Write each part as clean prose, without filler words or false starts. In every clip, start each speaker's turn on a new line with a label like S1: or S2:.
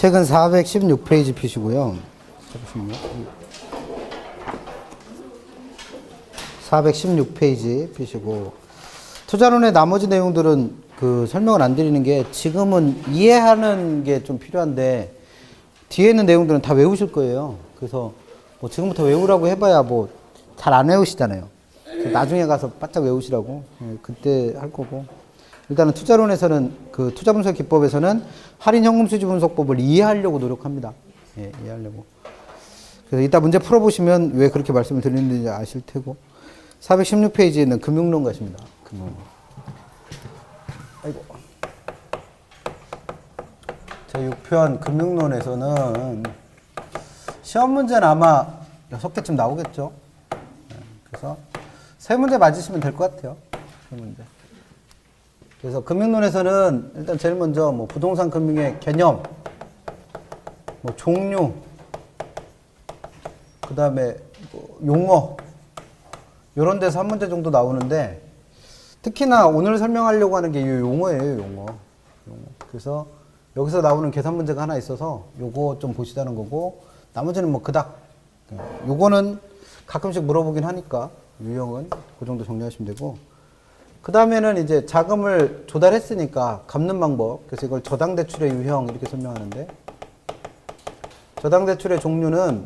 S1: 책은 416페이지 피시고요. 416페이지 피시고, 투자론의 나머지 내용들은 그 설명을 안 드리는 게 지금은 이해하는 게 좀 필요한데 뒤에 있는 내용들은 다 외우실 거예요. 그래서 뭐 지금부터 외우라고 해봐야 뭐 잘 안 외우시잖아요. 나중에 가서 바짝 외우시라고 그때 할 거고, 일단은 투자론에서는 그 투자분석 기법에서는 할인 현금 수지 분석법을 이해하려고 노력합니다. 예, 이해하려고. 그래서 이따 문제 풀어보시면 왜 그렇게 말씀을 드리는지 아실 테고, 416페이지에 있는 금융론 가십니다. 금융론. 아이고. 제 6편 금융론에서는 시험 문제는 아마 6개쯤 나오겠죠. 그래서 3문제 맞으시면 될 것 같아요. 3문제. 그래서 금융론에서는 일단 제일 먼저 뭐 부동산 금융의 개념, 뭐 종류, 그 다음에 뭐 용어, 요런 데서 한 문제 정도 나오는데, 특히나 오늘 설명하려고 하는 게 이 용어예요, 용어. 그래서 여기서 나오는 계산 문제가 하나 있어서 요거 좀 보시자는 거고, 나머지는 뭐 그닥, 요거는 가끔씩 물어보긴 하니까 유형은 그 정도 정리하시면 되고, 그 다음에는 이제 자금을 조달했으니까 갚는 방법, 그래서 이걸 저당대출의 유형 이렇게 설명하는데, 저당대출의 종류는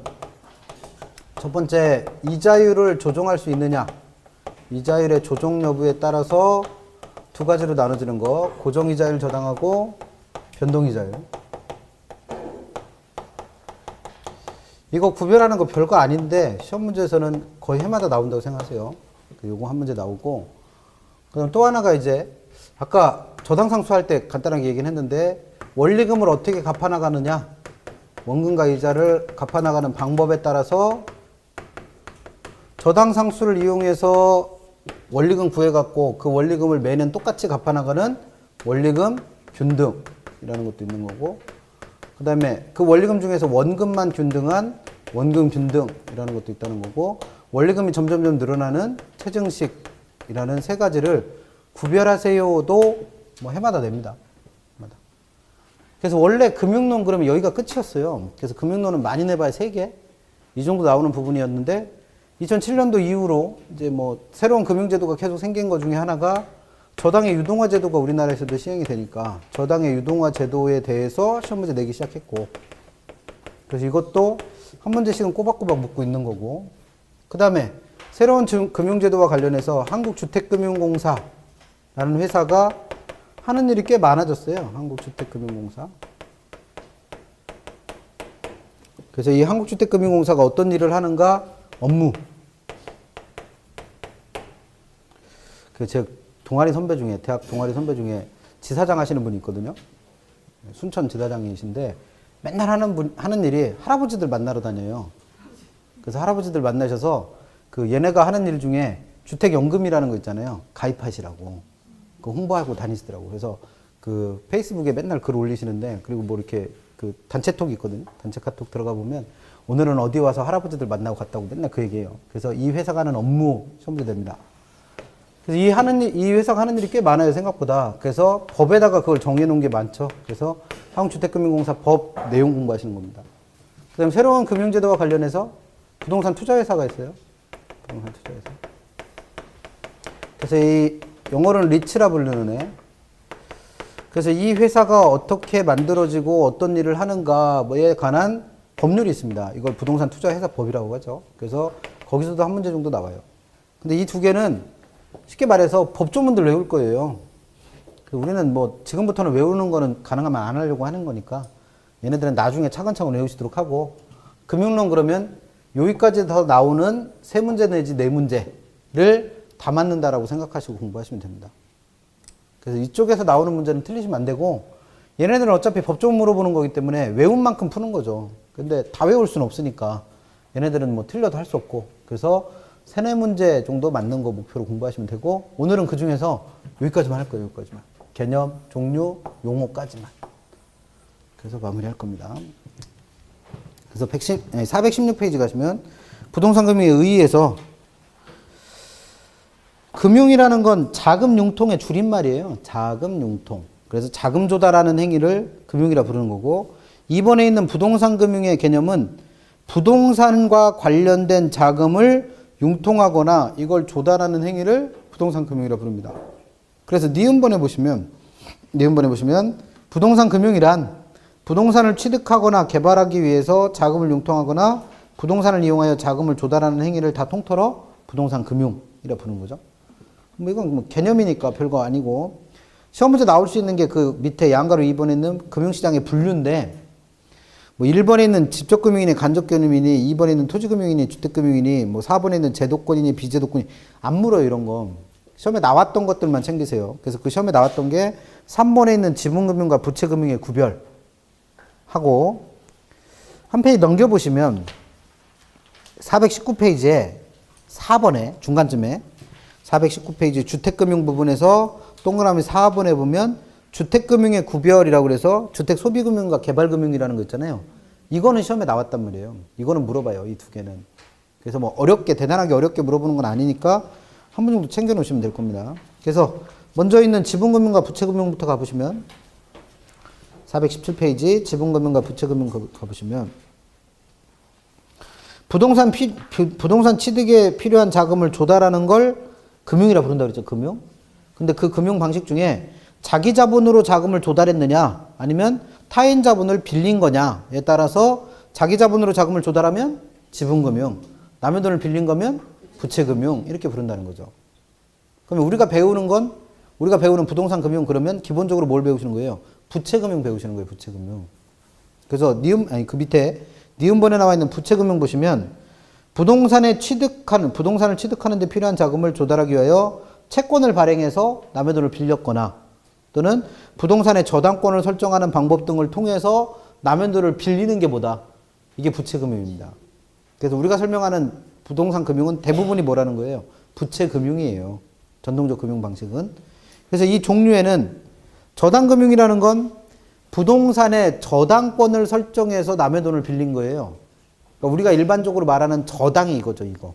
S1: 첫 번째, 이자율을 조정할 수 있느냐, 이자율의 조정 여부에 따라서 두 가지로 나눠지는 거, 고정이자율 저당하고 변동이자율. 이거 구별하는 거 별거 아닌데 시험 문제에서는 거의 해마다 나온다고 생각하세요. 요거 한 문제 나오고, 그다음 또 하나가 이제 아까 저당상수 할 때 간단하게 얘기는 했는데, 원리금을 어떻게 갚아나가느냐, 원금과 이자를 갚아나가는 방법에 따라서 저당상수를 이용해서 원리금 구해갖고 그 원리금을 매년 똑같이 갚아나가는 원리금 균등이라는 것도 있는 거고, 그 다음에 그 원리금 중에서 원금만 균등한 원금 균등이라는 것도 있다는 거고, 원리금이 점점점 늘어나는 체증식이라는 세 가지를 구별하세요도 뭐 해마다 냅니다. 해마다. 그래서 원래 금융론 그러면 여기가 끝이었어요. 그래서 금융론은 많이 내봐야 3개 이 정도 나오는 부분이었는데, 2007년도 이후로 이제 뭐 새로운 금융제도가 계속 생긴 것 중에 하나가 저당의 유동화 제도가 우리나라에서도 시행이 되니까 저당의 유동화 제도에 대해서 시험 문제 내기 시작했고, 그래서 이것도 한 문제씩은 꼬박꼬박 묻고 있는 거고, 그 다음에 새로운 금융제도와 관련해서 한국주택금융공사라는 회사가 하는 일이 꽤 많아졌어요. 한국주택금융공사. 그래서 이 한국주택금융공사가 어떤 일을 하는가, 업무. 제 동아리 선배 중에, 대학 동아리 선배 중에 지사장 하시는 분이 있거든요. 순천 지사장이신데 맨날 하는 일이 할아버지들 만나러 다녀요. 그래서 할아버지들 만나셔서 그 얘네가 하는 일 중에 주택연금이라는 거 있잖아요. 가입하시라고. 그 홍보하고 다니시더라고. 그래서 그 페이스북에 맨날 글 올리시는데, 그리고 뭐 이렇게 그 단체톡이 있거든요. 단체 카톡 들어가 보면 오늘은 어디 와서 할아버지들 만나고 갔다고 맨날 그 얘기해요. 그래서 이 회사가 하는 업무 시험도 됩니다. 그래서 이 회사가 하는 일이 꽤 많아요, 생각보다. 그래서 법에다가 그걸 정해놓은 게 많죠. 그래서 한국주택금융공사 법 내용 공부하시는 겁니다. 그 다음에 새로운 금융제도와 관련해서 부동산 투자회사가 있어요. 부동산 투자회사. 그래서 이 영어로는 리츠라 부르는 애. 그래서 이 회사가 어떻게 만들어지고 어떤 일을 하는가에 관한 법률이 있습니다. 이걸 부동산 투자회사 법이라고 하죠. 그래서 거기서도 한 문제 정도 나와요. 근데 이 두 개는 쉽게 말해서 법조문들 외울 거예요. 우리는 뭐 지금부터는 외우는 거는 가능하면 안 하려고 하는 거니까 얘네들은 나중에 차근차근 외우시도록 하고, 금융론 그러면 여기까지 더 나오는 3문제 내지 4문제를 다 맞는다라고 생각하시고 공부하시면 됩니다. 그래서 이쪽에서 나오는 문제는 틀리시면 안 되고, 얘네들은 어차피 법조문 물어보는 거기 때문에 외운 만큼 푸는 거죠. 근데 다 외울 수는 없으니까 얘네들은 뭐 틀려도 할 수 없고, 그래서 3, 4문제 정도 맞는 거 목표로 공부하시면 되고, 오늘은 그 중에서 여기까지만 할 거예요. 여기까지만. 개념, 종류, 용어까지만. 그래서 마무리할 겁니다. 그래서 416페이지 가시면 부동산 금융에 의해서, 금융이라는 건 자금 융통의 줄임말이에요. 자금 융통. 그래서 자금 조달하는 행위를 금융이라 부르는 거고, 2번에 있는 부동산 금융의 개념은 부동산과 관련된 자금을 융통하거나 이걸 조달하는 행위를 부동산 금융이라 부릅니다. 그래서 니은번에 보시면 부동산 금융이란 부동산을 취득하거나 개발하기 위해서 자금을 융통하거나 부동산을 이용하여 자금을 조달하는 행위를 다 통틀어 부동산 금융이라 부르는 거죠. 뭐 이건 뭐 개념이니까 별거 아니고 시험 문제 나올 수 있는 게 그 밑에 양가로 2번에 있는 금융시장의 분류인데 뭐 1번에 있는 직접금융이니 간접금융이니 2번에 있는 토지금융이니 주택금융이니 뭐 4번에 있는 제도권이니 비제도권이니 안 물어요. 이런 거. 시험에 나왔던 것들만 챙기세요. 그래서 그 시험에 나왔던 게 3번에 있는 지분금융과 부채금융의 구별하고 한 페이지 넘겨보시면 419페이지에 4번에 중간쯤에 419페이지 주택금융 부분에서 동그라미 4번에 보면 주택금융의 구별이라고 그래서 주택소비금융과 개발금융이라는 거 있잖아요. 이거는 시험에 나왔단 말이에요. 이거는 물어봐요. 이 두 개는. 그래서 뭐 대단하게 어렵게 물어보는 건 아니니까 한 번 정도 챙겨 놓으시면 될 겁니다. 그래서 먼저 있는 지분금융과 부채금융부터 가보시면 417페이지 지분금융과 부채금융 가보시면 부동산 취득에 필요한 자금을 조달하는 걸 금융이라 부른다고 그랬죠. 금융. 근데 그 금융 방식 중에 자기 자본으로 자금을 조달했느냐 아니면 타인 자본을 빌린 거냐에 따라서 자기 자본으로 자금을 조달하면 지분금융, 남의 돈을 빌린 거면 부채금융 이렇게 부른다는 거죠. 그러면 우리가 배우는 부동산 금융 그러면 기본적으로 뭘 배우시는 거예요? 부채금융 배우시는 거예요. 부채금융. 그래서 그 밑에 니은번에 나와 있는 부채금융 보시면 부동산을 취득하는 데 필요한 자금을 조달하기 위하여 채권을 발행해서 남의 돈을 빌렸거나 또는 부동산의 저당권을 설정하는 방법 등을 통해서 남의 돈을 빌리는 게 뭐다? 이게 부채금융입니다. 그래서 우리가 설명하는 부동산 금융은 대부분이 뭐라는 거예요? 부채금융이에요. 전통적 금융 방식은. 그래서 이 종류에는 저당금융이라는 건 부동산의 저당권을 설정해서 남의 돈을 빌린 거예요. 그러니까 우리가 일반적으로 말하는 저당이 이거죠, 이거.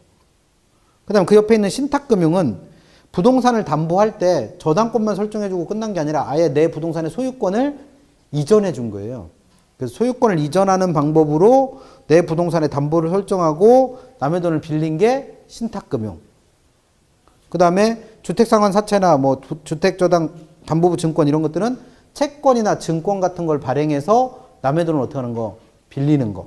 S1: 그 다음 그 옆에 있는 신탁금융은 부동산을 담보할 때 저당권만 설정해주고 끝난 게 아니라 아예 내 부동산의 소유권을 이전해 준 거예요. 그래서 소유권을 이전하는 방법으로 내 부동산의 담보를 설정하고 남의 돈을 빌린 게 신탁금융. 그 다음에 주택상환사채나 뭐 주택저당 담보부 증권 이런 것들은 채권이나 증권 같은 걸 발행해서 남의 돈을 어떻게 하는 거? 빌리는 거.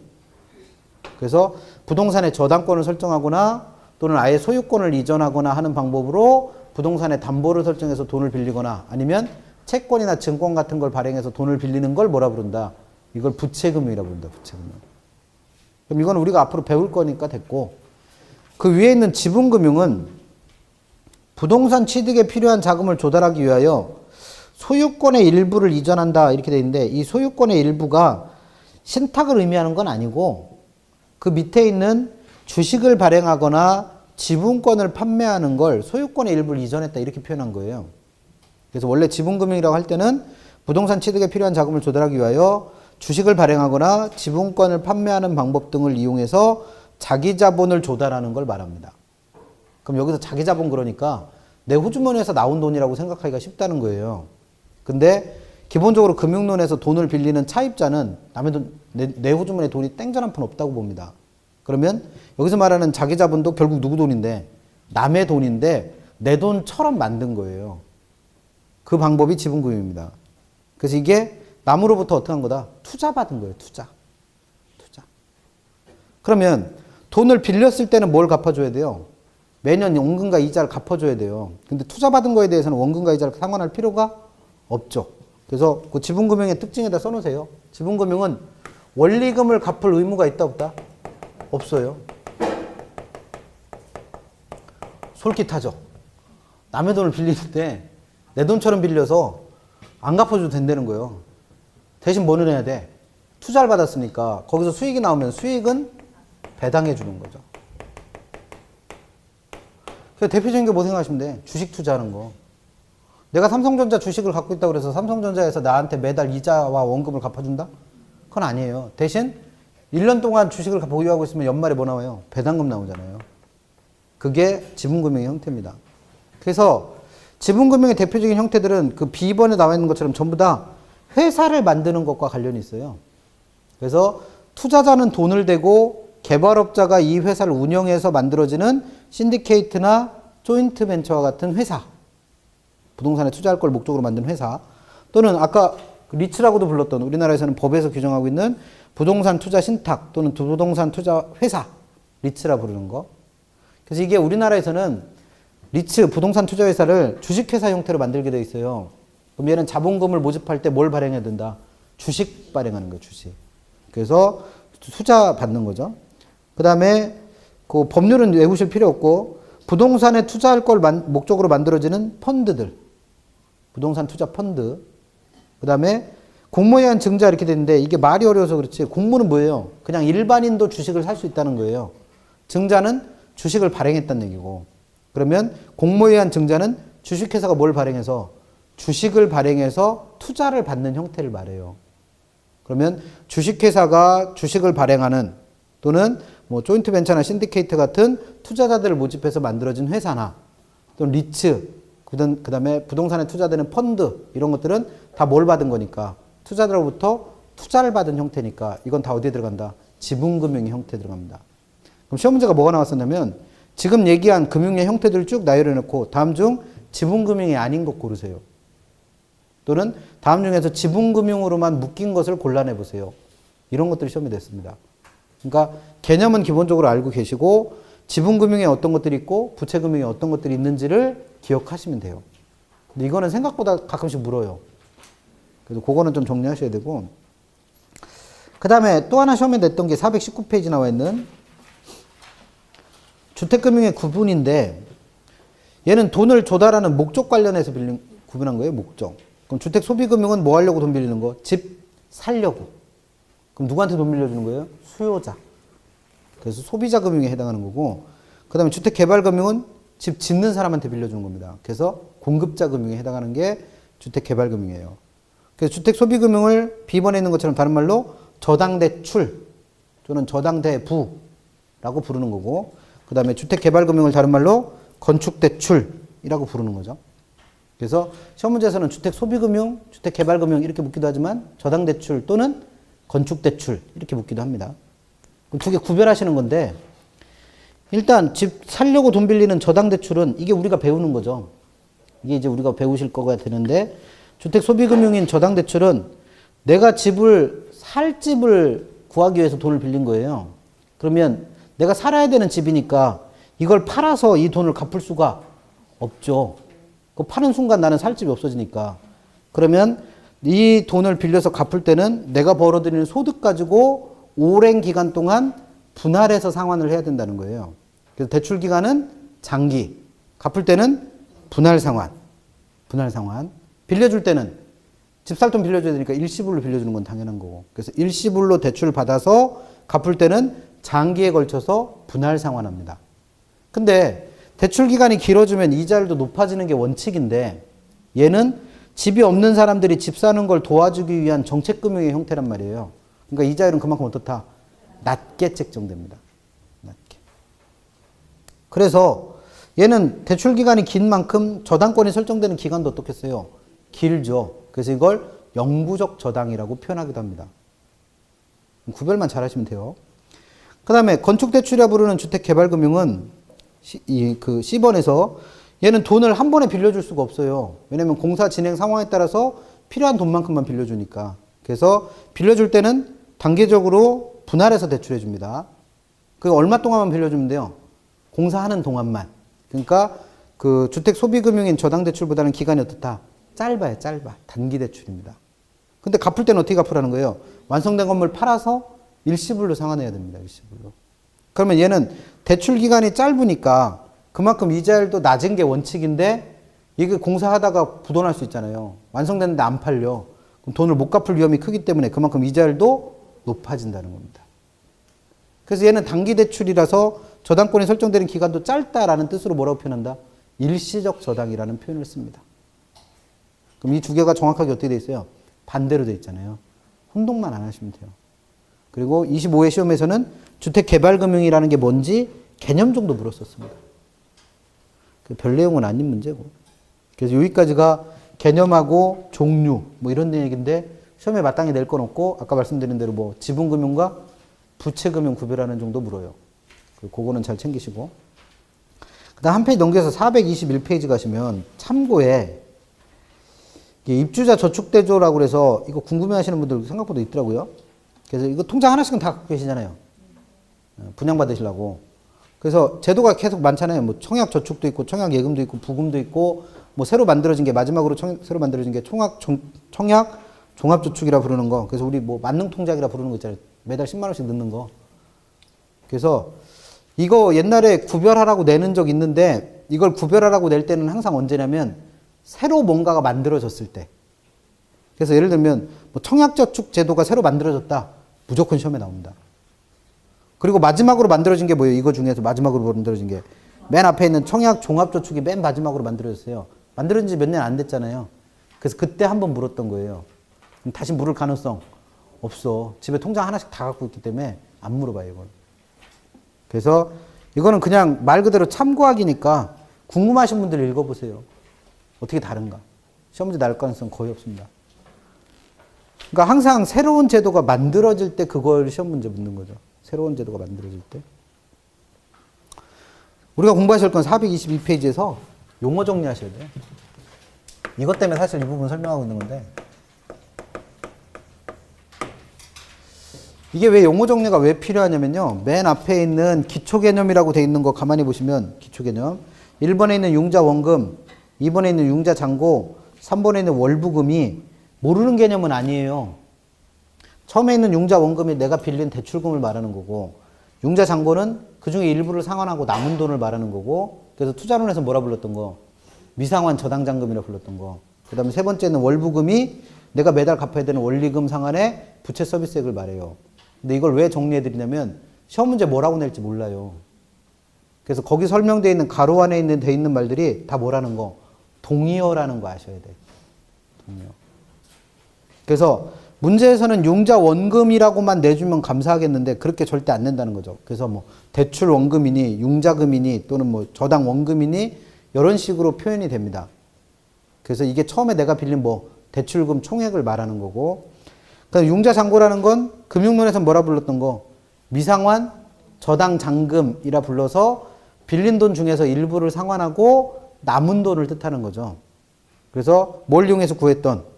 S1: 그래서 부동산의 저당권을 설정하거나 또는 아예 소유권을 이전하거나 하는 방법으로 부동산의 담보를 설정해서 돈을 빌리거나 아니면 채권이나 증권 같은 걸 발행해서 돈을 빌리는 걸 뭐라 부른다? 이걸 부채금융이라고 부른다. 부채금융. 그럼 이건 우리가 앞으로 배울 거니까 됐고 그 위에 있는 지분금융은 부동산 취득에 필요한 자금을 조달하기 위하여 소유권의 일부를 이전한다 이렇게 돼 있는데 이 소유권의 일부가 신탁을 의미하는 건 아니고 그 밑에 있는 주식을 발행하거나 지분권을 판매하는 걸 소유권의 일부를 이전했다 이렇게 표현한 거예요. 그래서 원래 지분금융이라고 할 때는 부동산 취득에 필요한 자금을 조달하기 위하여 주식을 발행하거나 지분권을 판매하는 방법 등을 이용해서 자기 자본을 조달하는 걸 말합니다. 그럼 여기서 자기 자본 그러니까 내 호주머니에서 나온 돈이라고 생각하기가 쉽다는 거예요. 근데 기본적으로 금융론에서 돈을 빌리는 차입자는 남의 돈, 내 호주머니에 돈이 땡전 한 푼 없다고 봅니다. 그러면 여기서 말하는 자기 자본도 결국 누구 돈인데? 남의 돈인데 내 돈처럼 만든 거예요. 그 방법이 지분금융입니다. 그래서 이게 남으로부터 어떻게 한 거다? 투자받은 거예요. 투자. 그러면 돈을 빌렸을 때는 뭘 갚아줘야 돼요? 매년 원금과 이자를 갚아줘야 돼요. 근데 투자받은 거에 대해서는 원금과 이자를 상환할 필요가 없죠. 그래서 그 지분금융의 특징에다 써놓으세요. 지분금융은 원리금을 갚을 의무가 있다 없다? 없어요. 솔깃하죠. 남의 돈을 빌리는데 내 돈처럼 빌려서 안 갚아줘도 된다는 거예요. 대신 뭐는 해야 돼? 투자를 받았으니까 거기서 수익이 나오면 수익은 배당해 주는 거죠. 그래서 대표적인 게 뭐 생각하시면 돼? 주식 투자하는 거. 내가 삼성전자 주식을 갖고 있다고 그래서 삼성전자에서 나한테 매달 이자와 원금을 갚아준다? 그건 아니에요. 대신 1년 동안 주식을 보유하고 있으면 연말에 뭐 나와요? 배당금 나오잖아요. 그게 지분금융의 형태입니다. 그래서 지분금융의 대표적인 형태들은 그 B번에 나와 있는 것처럼 전부 다 회사를 만드는 것과 관련이 있어요. 그래서 투자자는 돈을 대고 개발업자가 이 회사를 운영해서 만들어지는 신디케이트나 조인트 벤처와 같은 회사, 부동산에 투자할 걸 목적으로 만든 회사, 또는 아까 리츠라고도 불렀던 우리나라에서는 법에서 규정하고 있는 부동산 투자 신탁 또는 부동산 투자 회사, 리츠라 부르는 거. 그래서 이게 우리나라에서는 리츠 부동산 투자 회사를 주식회사 형태로 만들게 돼 있어요. 그럼 얘는 자본금을 모집할 때 뭘 발행해야 된다? 주식 발행하는 거예요, 주식. 그래서 투자 받는 거죠. 그 다음에 그 법률은 외우실 필요 없고, 부동산에 투자할 걸 목적으로 만들어지는 펀드들, 부동산 투자 펀드. 그 다음에 공모에 의한 증자 이렇게 되는데, 이게 말이 어려워서 그렇지, 공모는 뭐예요? 그냥 일반인도 주식을 살 수 있다는 거예요. 증자는 주식을 발행했다는 얘기고, 그러면 공모에 의한 증자는 주식회사가 뭘 발행해서? 주식을 발행해서 투자를 받는 형태를 말해요. 그러면 주식회사가 주식을 발행하는, 또는 뭐 조인트 벤처나 신디케이트 같은 투자자들을 모집해서 만들어진 회사나, 또는 리츠, 그 다음에 부동산에 투자되는 펀드, 이런 것들은 다 뭘 받은 거니까? 투자자로부터 투자를 받은 형태니까 이건 다 어디에 들어간다? 지분금융의 형태에 들어갑니다. 그럼 시험 문제가 뭐가 나왔었냐면, 지금 얘기한 금융의 형태들을 쭉 나열해 놓고 다음 중 지분금융이 아닌 것 고르세요. 또는 다음 중에서 지분금융으로만 묶인 것을 골라내 보세요. 이런 것들이 시험이 됐습니다. 그러니까 개념은 기본적으로 알고 계시고, 지분금융에 어떤 것들이 있고 부채금융에 어떤 것들이 있는지를 기억하시면 돼요. 근데 이거는 생각보다 가끔씩 물어요. 그래서 그거는 좀 정리하셔야 되고, 그 다음에 또 하나 시험에 냈던 게 419페이지 나와 있는 주택금융의 구분인데, 얘는 돈을 조달하는 목적 관련해서 구분한 거예요. 목적. 그럼 주택소비금융은 뭐 하려고 돈 빌리는 거? 집 살려고. 그럼 누구한테 돈 빌려주는 거예요? 수요자. 그래서 소비자금융에 해당하는 거고, 그 다음에 주택개발금융은 집 짓는 사람한테 빌려주는 겁니다. 그래서 공급자금융에 해당하는 게 주택개발금융이에요. 그래서 주택소비금융을 B번에 있는 것처럼 다른 말로 저당대출 또는 저당대부라고 부르는 거고, 그 다음에 주택개발금융을 다른 말로 건축대출이라고 부르는 거죠. 그래서 시험 문제에서는 주택소비금융, 주택개발금융 이렇게 묻기도 하지만 저당대출 또는 건축대출 이렇게 묻기도 합니다. 두 개 구별하시는 건데, 일단 집 살려고 돈 빌리는 저당대출은 이게 우리가 배우는 거죠. 이게 이제 우리가 배우실 거가 되는데, 주택소비금융인 저당대출은 내가 살 집을 구하기 위해서 돈을 빌린 거예요. 그러면 내가 살아야 되는 집이니까 이걸 팔아서 이 돈을 갚을 수가 없죠. 그 파는 순간 나는 살 집이 없어지니까. 그러면 이 돈을 빌려서 갚을 때는 내가 벌어들이는 소득 가지고 오랜 기간 동안 분할해서 상환을 해야 된다는 거예요. 그래서 대출 기간은 장기, 갚을 때는 분할 상환. 빌려줄 때는 집 살 돈 빌려줘야 되니까 일시불로 빌려주는 건 당연한 거고. 그래서 일시불로 대출을 받아서 갚을 때는 장기에 걸쳐서 분할 상환합니다. 근데 대출 기간이 길어지면 이자율도 높아지는 게 원칙인데, 얘는 집이 없는 사람들이 집 사는 걸 도와주기 위한 정책금융의 형태란 말이에요. 그러니까 이자율은 그만큼 어떻다? 낮게 책정됩니다. 낮게. 그래서 얘는 대출 기간이 긴 만큼 저당권이 설정되는 기간도 어떻겠어요? 길죠. 그래서 이걸 영구적 저당이라고 표현하기도 합니다. 구별만 잘 하시면 돼요. 그 다음에 건축대출이라 부르는 주택개발금융은 그 C번에서 얘는 돈을 한 번에 빌려줄 수가 없어요. 왜냐면 공사 진행 상황에 따라서 필요한 돈만큼만 빌려주니까. 그래서 빌려줄 때는 단계적으로 분할해서 대출해 줍니다. 그 얼마 동안만 빌려주면 돼요? 공사하는 동안만. 그러니까 그 주택소비금융인 저당대출보다는 기간이 어떻다? 짧아요, 짧아. 단기 대출입니다. 근데 갚을 때는 어떻게 갚으라는 거예요? 완성된 건물 팔아서 일시불로 상환해야 됩니다, 일시불로. 그러면 얘는 대출 기간이 짧으니까 그만큼 이자율도 낮은 게 원칙인데, 이게 공사하다가 부도날 수 있잖아요. 완성됐는데 안 팔려. 그럼 돈을 못 갚을 위험이 크기 때문에 그만큼 이자율도 높아진다는 겁니다. 그래서 얘는 단기 대출이라서 저당권이 설정되는 기간도 짧다라는 뜻으로 뭐라고 표현한다? 일시적 저당이라는 표현을 씁니다. 그럼 이 두 개가 정확하게 어떻게 돼 있어요? 반대로 돼 있잖아요. 혼동만 안 하시면 돼요. 그리고 25회 시험에서는 주택개발금융이라는 게 뭔지 개념 정도 물었었습니다. 별 내용은 아닌 문제고. 그래서 여기까지가 개념하고 종류 뭐 이런 얘기인데, 시험에 마땅히 낼 건 없고 아까 말씀드린 대로 뭐 지분금융과 부채금융 구별하는 정도 물어요. 그거는 잘 챙기시고. 그다음 한 페이지 넘겨서 421페이지 가시면 참고에 이게 입주자 저축대조라고 그래서 이거 궁금해하시는 분들 생각보다 있더라고요. 그래서 이거 통장 하나씩은 다 갖고 계시잖아요. 분양받으시려고. 그래서 제도가 계속 많잖아요. 뭐 청약저축도 있고 청약예금도 있고 부금도 있고 뭐 새로 만들어진 게 마지막으로 새로 만들어진 게 청약 종합저축이라 부르는 거. 그래서 우리 뭐 만능통장이라 부르는 거 있잖아요. 매달 10만 원씩 넣는 거. 그래서 이거 옛날에 구별하라고 내는 적 있는데 이걸 구별하라고 낼 때는 항상 언제냐면 새로 뭔가가 만들어졌을 때. 그래서 예를 들면 뭐 청약저축 제도가 새로 만들어졌다. 무조건 시험에 나옵니다. 그리고 마지막으로 만들어진 게 뭐예요? 이거 중에서 마지막으로 만들어진 게 맨 앞에 있는 청약 종합저축이 맨 마지막으로 만들어졌어요. 만들어진 지 몇 년 안 됐잖아요. 그래서 그때 한번 물었던 거예요. 다시 물을 가능성 없어. 집에 통장 하나씩 다 갖고 있기 때문에 안 물어봐요, 이건. 그래서 이거는 그냥 말 그대로 참고하기니까 궁금하신 분들 읽어보세요. 어떻게 다른가? 시험 문제 나올 가능성 거의 없습니다. 그러니까 항상 새로운 제도가 만들어질 때 그걸 시험 문제 묻는 거죠. 새로운 제도가 만들어질 때. 우리가 공부하실 건 422페이지에서 용어 정리하셔야 돼요. 이것 때문에 사실 이 부분 설명하고 있는 건데 이게 왜 용어 정리가 왜 필요하냐면요. 맨 앞에 있는 기초개념이라고 돼 있는 거 가만히 보시면 기초개념 1번에 있는 융자원금 2번에 있는 융자잔고 3번에 있는 월부금이 모르는 개념은 아니에요. 처음에 있는 융자원금이 내가 빌린 대출금을 말하는 거고 융자잔고는 그중에 일부를 상환하고 남은 돈을 말하는 거고 그래서 투자론에서 뭐라 불렀던 거? 미상환 저당잔금이라 불렀던 거. 그 다음에 세 번째는 월부금이 내가 매달 갚아야 되는 원리금 상환에 부채 서비스액을 말해요. 근데 이걸 왜 정리해드리냐면 시험 문제 뭐라고 낼지 몰라요. 그래서 거기 설명되어 있는 가로 안에 돼 있는 말들이 다 뭐라는 거? 동의어라는 거 아셔야 돼. 동의어. 그래서 문제에서는 융자 원금이라고만 내주면 감사하겠는데 그렇게 절대 안 낸다는 거죠. 그래서 뭐 대출 원금이니 융자금이니 또는 뭐 저당 원금이니 이런 식으로 표현이 됩니다. 그래서 이게 처음에 내가 빌린 뭐 대출금 총액을 말하는 거고 그다음 융자잔고라는 건 금융론에서 뭐라 불렀던 거? 미상환 저당 잔금이라 불러서 빌린 돈 중에서 일부를 상환하고 남은 돈을 뜻하는 거죠. 그래서 뭘 이용해서 구했던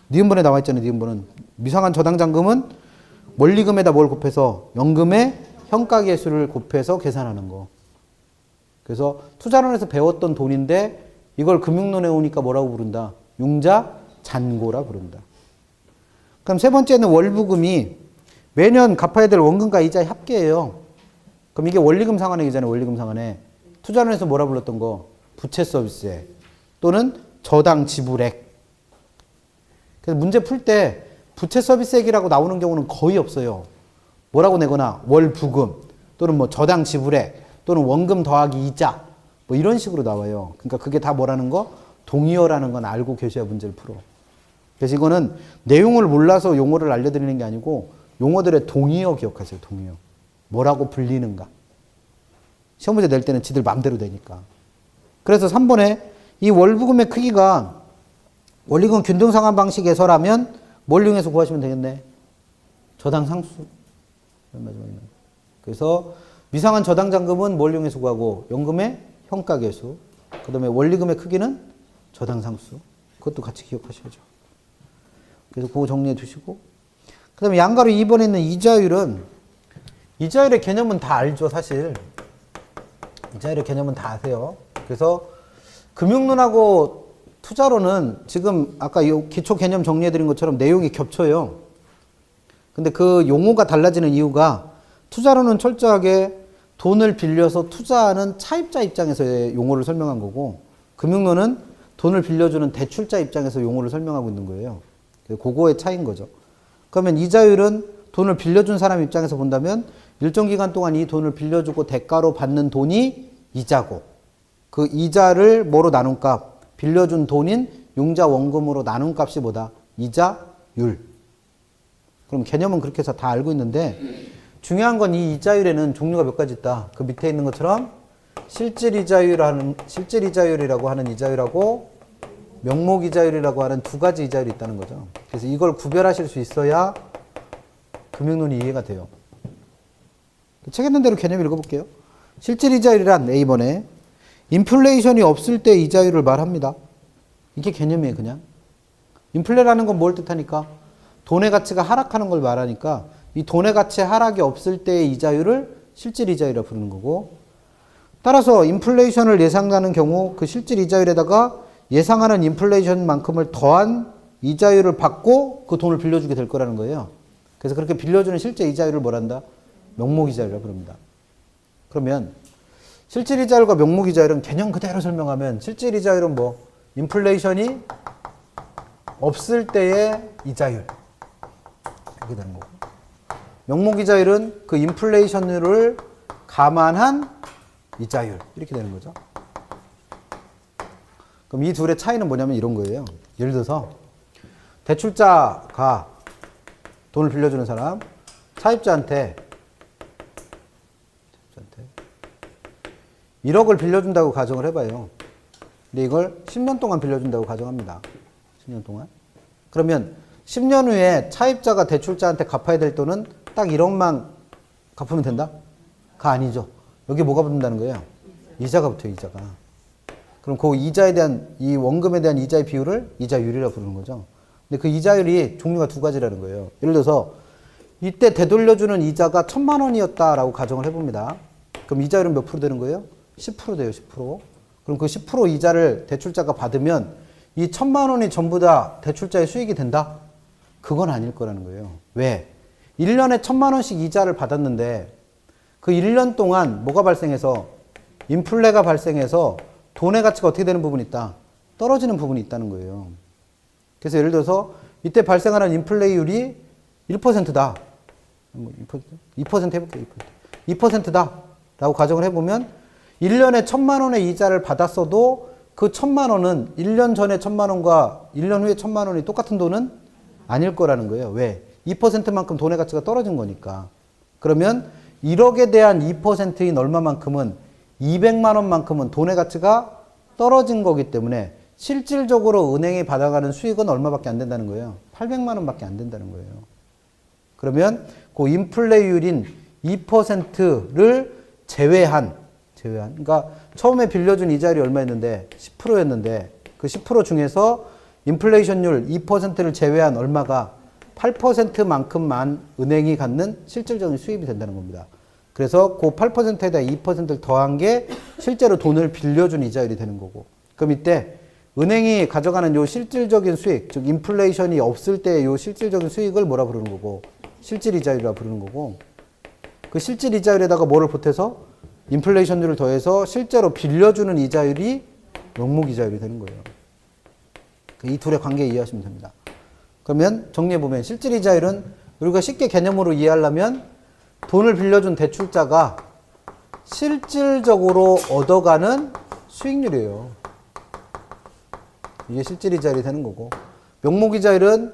S1: 니은번에 나와 있잖아요. 니은번은 미상환 저당잔금은 원리금에다 뭘 곱해서 연금의 현가계수를 곱해서 계산하는 거. 그래서 투자론에서 배웠던 돈인데 이걸 금융론에 오니까 뭐라고 부른다? 융자잔고라 부른다. 그럼 세 번째는 월부금이 매년 갚아야 될 원금과 이자 합계예요. 그럼 이게 원리금 상환액이잖아요. 원리금 상환액. 투자론에서 뭐라 불렀던 거? 부채 서비스액 또는 저당 지불액. 그래서 문제 풀 때 부채 서비스액이라고 나오는 경우는 거의 없어요. 뭐라고 내거나 월부금 또는 뭐 저당 지불액 또는 원금 더하기 이자 뭐 이런 식으로 나와요. 그러니까 그게 다 뭐라는 거? 동의어라는 건 알고 계셔야 문제를 풀어. 그래서 이거는 내용을 몰라서 용어를 알려드리는 게 아니고 용어들의 동의어 기억하세요. 동의어. 뭐라고 불리는가. 시험 문제 낼 때는 지들 맘대로 되니까. 그래서 3번에 이 월부금의 크기가 원리금 균등상환 방식에서라면 뭘 이용해서 구하시면 되겠네. 저당 상수. 그래서 미상환 저당잔금은 뭘 이용해서 구하고 연금의 현가계수. 그 다음에 원리금의 크기는 저당 상수. 그것도 같이 기억하셔야죠. 그래서 그거 정리해 두시고 그 다음에 양가로 2번에 있는 이자율은 이자율의 개념은 다 알죠. 사실 이자율의 개념은 다 아세요. 그래서 금융론하고 투자론은 지금 아까 이 기초 개념 정리해 드린 것처럼 내용이 겹쳐요. 근데 그 용어가 달라지는 이유가 투자론은 철저하게 돈을 빌려서 투자하는 차입자 입장에서의 용어를 설명한 거고 금융론은 돈을 빌려주는 대출자 입장에서 용어를 설명하고 있는 거예요. 그거의 차이인 거죠. 그러면 이자율은 돈을 빌려준 사람 입장에서 본다면 일정 기간 동안 이 돈을 빌려주고 대가로 받는 돈이 이자고 그 이자를 뭐로 나눈 값? 빌려준 돈인 융자 원금으로 나눈 값이 뭐다? 이자율. 그럼 개념은 그렇게 해서 다 알고 있는데 중요한 건 이 이자율에는 종류가 몇 가지 있다. 그 밑에 있는 것처럼 실질이자율이라고 하는 이자율하고 명목이자율이라고 하는 두 가지 이자율이 있다는 거죠. 그래서 이걸 구별하실 수 있어야 금융론이 이해가 돼요. 책 있는 대로 개념 읽어볼게요. 실질 이자율이란 A번에 인플레이션이 없을 때 이자율을 말합니다. 이게 개념이에요, 그냥. 인플레라는 건 뭘 뜻하니까? 돈의 가치가 하락하는 걸 말하니까 이 돈의 가치 하락이 없을 때의 이자율을 실질 이자율이라고 부르는 거고, 따라서 인플레이션을 예상하는 경우 그 실질 이자율에다가 예상하는 인플레이션만큼을 더한 이자율을 받고 그 돈을 빌려주게 될 거라는 거예요. 그래서 그렇게 빌려주는 실제 이자율을 뭐란다? 명목이자율이라고 부릅니다. 그러면 실질 이자율과 명목이자율은 개념 그대로 설명하면 실질 이자율은 뭐? 인플레이션이 없을 때의 이자율. 이렇게 되는 거고. 명목이자율은 그 인플레이션율을 감안한 이자율. 이렇게 되는 거죠. 그럼 이 둘의 차이는 뭐냐면 이런 거예요. 예를 들어서 대출자가 돈을 빌려주는 사람, 차입자한테 1억을 빌려준다고 가정을 해봐요. 근데 이걸 10년 동안 빌려준다고 가정합니다. 10년 동안. 그러면 10년 후에 차입자가 대출자한테 갚아야 될 돈은 딱 1억만 갚으면 된다? 가 아니죠. 여기 뭐가 붙는다는 거예요? 이자가 붙어요, 이자가. 그럼 그 이자에 대한, 이 원금에 대한 이자의 비율을 이자율이라고 부르는 거죠. 근데 그 이자율이 종류가 두 가지라는 거예요. 예를 들어서 이때 되돌려주는 이자가 1,000만 원이었다라고 가정을 해봅니다. 그럼 이자율은 몇 프로 되는 거예요? 10% 돼요, 10%. 그럼 그 10% 이자를 대출자가 받으면 이 1,000만 원이 전부 다 대출자의 수익이 된다? 그건 아닐 거라는 거예요. 왜? 1년에 1,000만 원씩 이자를 받았는데 그 1년 동안 뭐가 발생해서 인플레가 발생해서 돈의 가치가 어떻게 되는 부분이 있다? 떨어지는 부분이 있다는 거예요. 그래서 예를 들어서 이때 발생하는 인플레이율이 1%다. 2% 해볼게요. 2%다. 라고 가정을 해보면 1년에 1,000만 원의 이자를 받았어도 그 1,000만 원은 1년 전에 1,000만 원과 1년 후에 1,000만 원이 똑같은 돈은 아닐 거라는 거예요. 왜? 2%만큼 돈의 가치가 떨어진 거니까. 그러면 1억에 대한 2%인 얼마만큼은 200만 원만큼은 돈의 가치가 떨어진 거기 때문에 실질적으로 은행이 받아가는 수익은 얼마밖에 안 된다는 거예요. 800만 원밖에 안 된다는 거예요. 그러면 그 인플레이율인 2%를 제외한, 그러니까 처음에 빌려준 이자율이 얼마였는데 10%였는데 그 10% 중에서 인플레이션율 2%를 제외한 얼마가 8%만큼만 은행이 갖는 실질적인 수입이 된다는 겁니다. 그래서 그 8%에다 2%를 더한 게 실제로 돈을 빌려준 이자율이 되는 거고. 그럼 이때 은행이 가져가는 요 실질적인 수익, 즉 인플레이션이 없을 때 요 실질적인 수익을 뭐라 부르는 거고? 실질 이자율이라 부르는 거고. 그 실질 이자율에다가 뭐를 보태서 인플레이션율을 더해서 실제로 빌려주는 이자율이 명목 이자율이 되는 거예요. 이 둘의 관계 이해하시면 됩니다. 그러면 정리해보면 실질 이자율은 우리가 쉽게 개념으로 이해하려면 돈을 빌려준 대출자가 실질적으로 얻어가는 수익률이에요. 이게 실질 이자율이 되는 거고, 명목 이자율은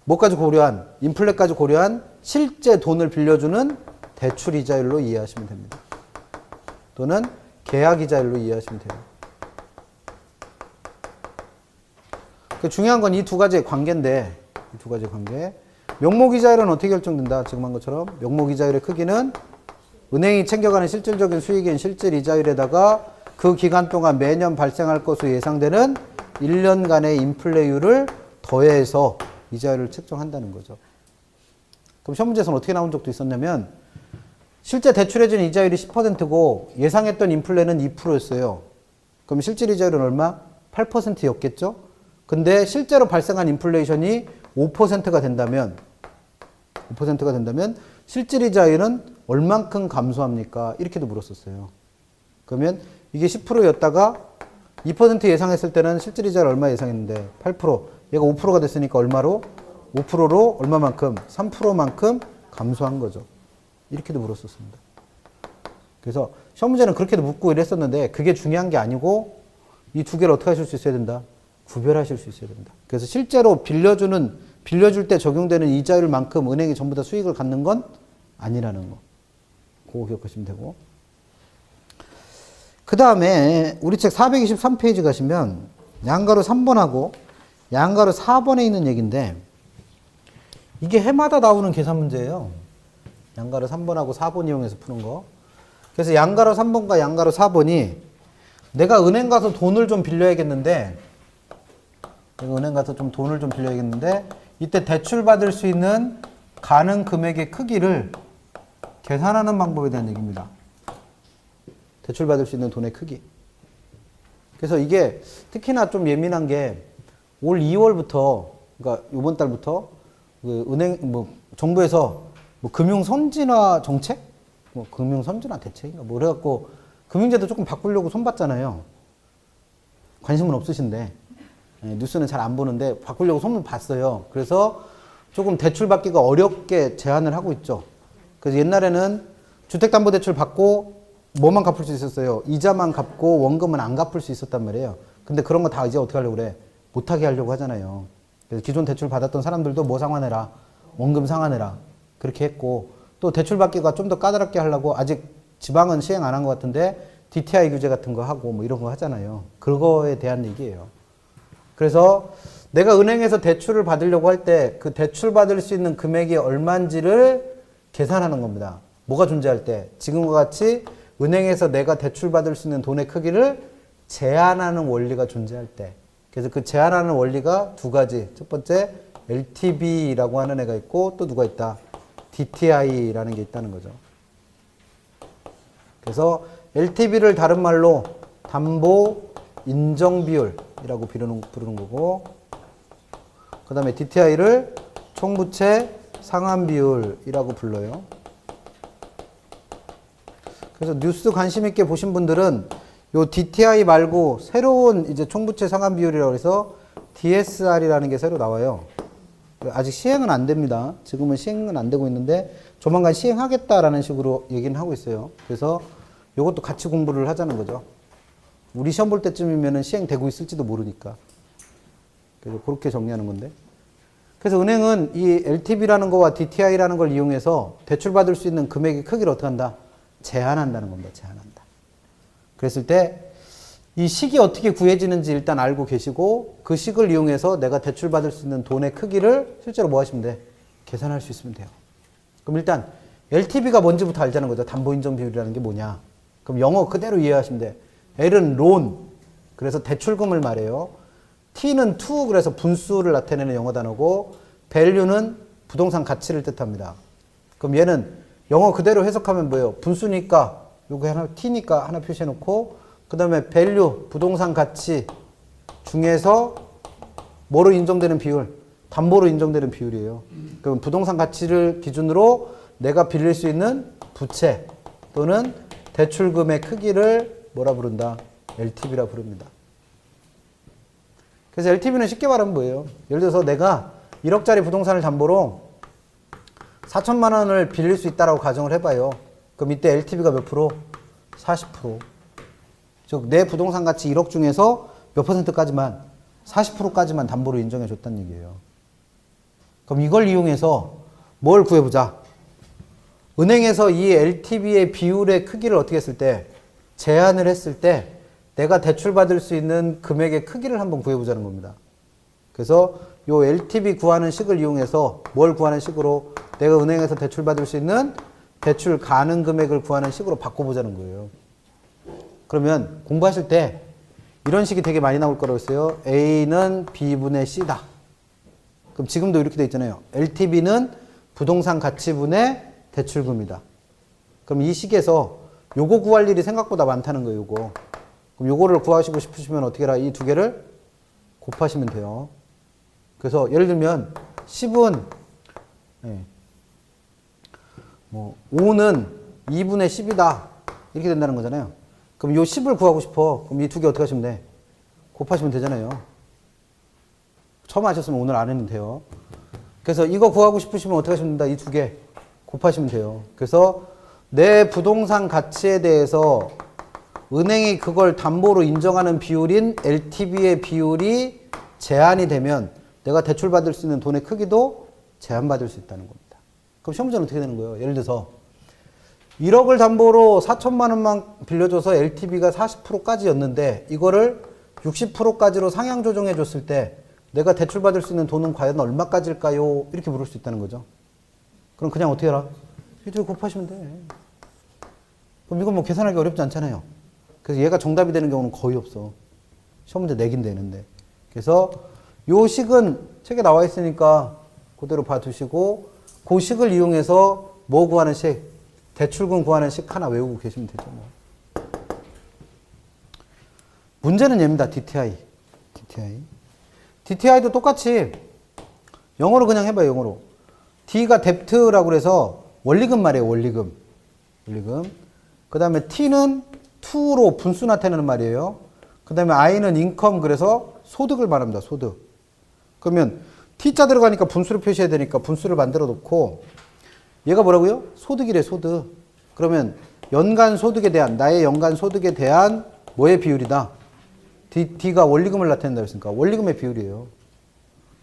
S1: 뭐까지 고려한, 인플레까지 고려한 실제 돈을 빌려주는 대출 이자율로 이해하시면 됩니다. 또는 계약 이자율로 이해하시면 돼요. 중요한 건 이 두 가지의 관계인데, 이 두 가지의 관계. 명목 이자율은 어떻게 결정된다? 지금 한 것처럼 명목 이자율의 크기는 은행이 챙겨가는 실질적인 수익인 실질 이자율에다가 그 기간 동안 매년 발생할 것으로 예상되는 1년간의 인플레율을 더해서 이자율을 책정한다는 거죠. 그럼 시험 문제에서는 어떻게 나온 적도 있었냐면 실제 대출해준 이자율이 10%고 예상했던 인플레는 2%였어요. 그럼 실질 이자율은 얼마? 8%였겠죠? 근데 실제로 발생한 인플레이션이 5%가 된다면 실질 이자율은 얼만큼 감소합니까? 이렇게도 물었었어요. 그러면 이게 10%였다가 2% 예상했을 때는 실질 이자율 얼마 예상했는데 8%. 얘가 5%가 됐으니까 얼마로? 5%로 얼마만큼? 3%만큼 감소한 거죠. 이렇게도 물었었습니다. 그래서 시험 문제는 그렇게도 묻고 이랬었는데 그게 중요한 게 아니고 이 두 개를 어떻게 하실 수 있어야 된다? 구별하실 수 있어야 된다. 그래서 실제로 빌려줄 때 적용되는 이자율만큼 은행이 전부 다 수익을 갖는 건 아니라는 거. 그거 기억하시면 되고. 그 다음에 우리 책 423페이지 가시면 양가로 3번하고 양가로 4번에 있는 얘기인데 이게 해마다 나오는 계산 문제예요. 양가로 3번하고 4번 이용해서 푸는 거. 그래서 양가로 3번과 양가로 4번이 내가 은행 가서 돈을 좀 빌려야겠는데 이때 대출받을 수 있는 가능 금액의 크기를 계산하는 방법에 대한 얘기입니다. 대출받을 수 있는 돈의 크기. 그래서 이게 특히나 좀 예민한 게 올 2월부터, 그러니까 이번 달부터 그 정부에서 금융 선진화 정책? 금융 선진화 대책인가? 그래갖고 금융제도 조금 바꾸려고 손봤잖아요. 관심은 없으신데. 뉴스는 잘 안 보는데 바꾸려고 손을 봤어요. 그래서 조금 대출 받기가 어렵게 제한을 하고 있죠. 그래서 옛날에는 주택담보대출 받고 뭐만 갚을 수 있었어요? 이자만 갚고 원금은 안 갚을 수 있었단 말이에요. 근데 그런 거 다 이제 어떻게 하려고 그래? 못하게 하려고 하잖아요. 그래서 기존 대출 받았던 사람들도 뭐 상환해라? 원금 상환해라. 그렇게 했고 또 대출 받기가 좀 더 까다롭게 하려고 아직 지방은 시행 안 한 것 같은데 DTI 규제 같은 거 하고 뭐 이런 거 하잖아요. 그거에 대한 얘기예요. 그래서 내가 은행에서 대출을 받으려고 할 때 그 대출 받을 수 있는 금액이 얼마인지를 계산하는 겁니다. 뭐가 존재할 때? 지금과 같이 은행에서 내가 대출 받을 수 있는 돈의 크기를 제한하는 원리가 존재할 때. 그래서 그 제한하는 원리가 두 가지. 첫 번째 LTV라고 하는 애가 있고 또 누가 있다? DTI라는 게 있다는 거죠. 그래서 LTV를 다른 말로 담보 인정 비율이라고 부르는 거고, 그 다음에 DTI를 총부채 상환 비율이라고 불러요. 그래서 뉴스 관심 있게 보신 분들은 요 DTI 말고 새로운 이제 총부채 상환 비율이라고 해서 DSR이라는 게 새로 나와요. 아직 시행은 안 됩니다. 지금은 시행은 안 되고 있는데 조만간 시행하겠다라는 식으로 얘기는 하고 있어요. 그래서 요것도 같이 공부를 하자는 거죠. 우리 시험 볼 때쯤이면은 시행되고 있을지도 모르니까. 그래서 그렇게 정리하는 건데. 그래서 은행은 이 LTV라는 거와 DTI라는 걸 이용해서 대출받을 수 있는 금액의 크기를 어떻게 한다? 제한한다는 겁니다. 제한한다. 그랬을 때 이 식이 어떻게 구해지는지 일단 알고 계시고 그 식을 이용해서 내가 대출받을 수 있는 돈의 크기를 실제로 뭐 하시면 돼? 계산할 수 있으면 돼요. 그럼 일단 LTV가 뭔지부터 알자는 거죠. 담보인정 비율이라는 게 뭐냐. 그럼 영어 그대로 이해하시면 돼. L은 론, 그래서 대출금을 말해요. T는 to, 그래서 분수를 나타내는 영어 단어고 value는 부동산 가치를 뜻합니다. 그럼 얘는 영어 그대로 해석하면 뭐예요? 분수니까 요거 하나 T니까 하나 표시해놓고 그 다음에 value, 부동산 가치 중에서 뭐로 인정되는 비율? 담보로 인정되는 비율이에요. 그럼 부동산 가치를 기준으로 내가 빌릴 수 있는 부채 또는 대출금의 크기를 뭐라 부른다? LTV라 부릅니다. 그래서 LTV는 쉽게 말하면 뭐예요? 예를 들어서 내가 1억짜리 부동산을 담보로 4천만 원을 빌릴 수 있다라고 가정을 해봐요. 그럼 이때 LTV가 몇 프로? 40%. 즉, 내 부동산 가치 1억 중에서 몇 %까지만? 40%까지만 담보로 인정해 줬다는 얘기예요. 그럼 이걸 이용해서 뭘 구해보자? 은행에서 이 LTV의 비율의 크기를 어떻게 했을 때? 제한을 했을 때 내가 대출받을 수 있는 금액의 크기를 한번 구해보자는 겁니다. 그래서 요 LTV 구하는 식을 이용해서 뭘 구하는 식으로 내가 은행에서 대출받을 수 있는 대출 가능 금액을 구하는 식으로 바꿔보자는 거예요. 그러면 공부하실 때 이런 식이 되게 많이 나올 거라고 했어요. A는 B분의 C다. 그럼 지금도 이렇게 돼 있잖아요. LTV는 부동산 가치분의 대출금이다. 그럼 이 식에서 요거 구할 일이 생각보다 많다는 거예요. 요거. 그럼 요거를 구하시고 싶으시면 어떻게 해라? 이 두 개를 곱하시면 돼요. 그래서 예를 들면 10은 5는 2분의 10이다. 이렇게 된다는 거잖아요. 그럼 요 10을 구하고 싶어. 그럼 이 두 개 어떻게 하시면 돼? 곱하시면 되잖아요. 처음 하셨으면 오늘 안 해도 돼요. 그래서 이거 구하고 싶으시면 어떻게 하시면 된다? 이 두 개 곱하시면 돼요. 그래서 내 부동산 가치에 대해서 은행이 그걸 담보로 인정하는 비율인 LTV의 비율이 제한이 되면 내가 대출받을 수 있는 돈의 크기도 제한받을 수 있다는 겁니다. 그럼 시험 문제는 어떻게 되는 거예요? 예를 들어서 1억을 담보로 4천만 원만 빌려줘서 LTV가 40%까지였는데 이거를 60%까지로 상향 조정해 줬을 때 내가 대출받을 수 있는 돈은 과연 얼마까지일까요? 이렇게 물을 수 있다는 거죠. 그럼 그냥 어떻게 해라? 이렇게 곱하시면 돼. 그럼 이건 뭐 계산하기 어렵지 않잖아요. 그래서 얘가 정답이 되는 경우는 거의 없어. 시험 문제 내긴 되는데. 그래서 요 식은 책에 나와 있으니까 그대로 봐두시고 그 식을 이용해서 뭐 구하는 식? 대출금 구하는 식 하나 외우고 계시면 되죠. 뭐. 문제는 얘입니다. DTI. DTI도 똑같이 영어로 그냥 해봐요. 영어로. D가 뎁트라고 그래서 원리금 말이에요. 원리금. 그 다음에 T는 to로 분수 나타내는 말이에요. 그 다음에 I는 인컴 그래서 소득을 말합니다. 소득. 그러면 T자 들어가니까 분수를 표시해야 되니까 분수를 만들어 놓고 얘가 뭐라고요? 소득이래. 소득. 그러면 연간 소득에 대한 나의 연간 소득에 대한 뭐의 비율이다? D가 원리금을 나타낸다 했으니까 원리금의 비율이에요.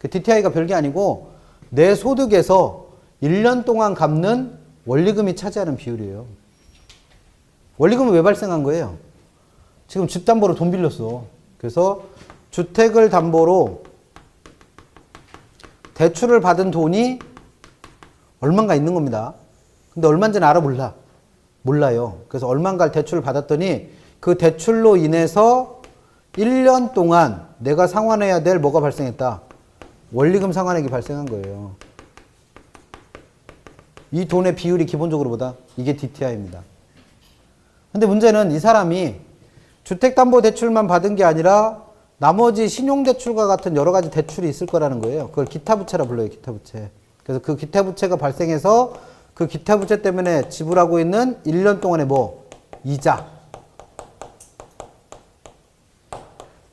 S1: DTI가 별게 아니고 내 소득에서 1년 동안 갚는 원리금이 차지하는 비율이에요. 원리금은 왜 발생한 거예요? 지금 집 담보로 돈 빌렸어. 그래서 주택을 담보로 대출을 받은 돈이 얼마인가 있는 겁니다. 근데 얼마인지는 알아 몰라? 몰라요. 그래서 얼마인가를 대출을 받았더니 그 대출로 인해서 1년 동안 내가 상환해야 될 뭐가 발생했다? 원리금 상환액이 발생한 거예요. 이 돈의 비율이 기본적으로 뭐다? 이게 DTI입니다. 근데 문제는 이 사람이 주택담보대출만 받은 게 아니라 나머지 신용대출과 같은 여러 가지 대출이 있을 거라는 거예요. 그걸 기타부채라 불러요. 기타부채. 그래서 그 기타부채가 발생해서 그 기타부채 때문에 지불하고 있는 1년 동안의 뭐? 이자.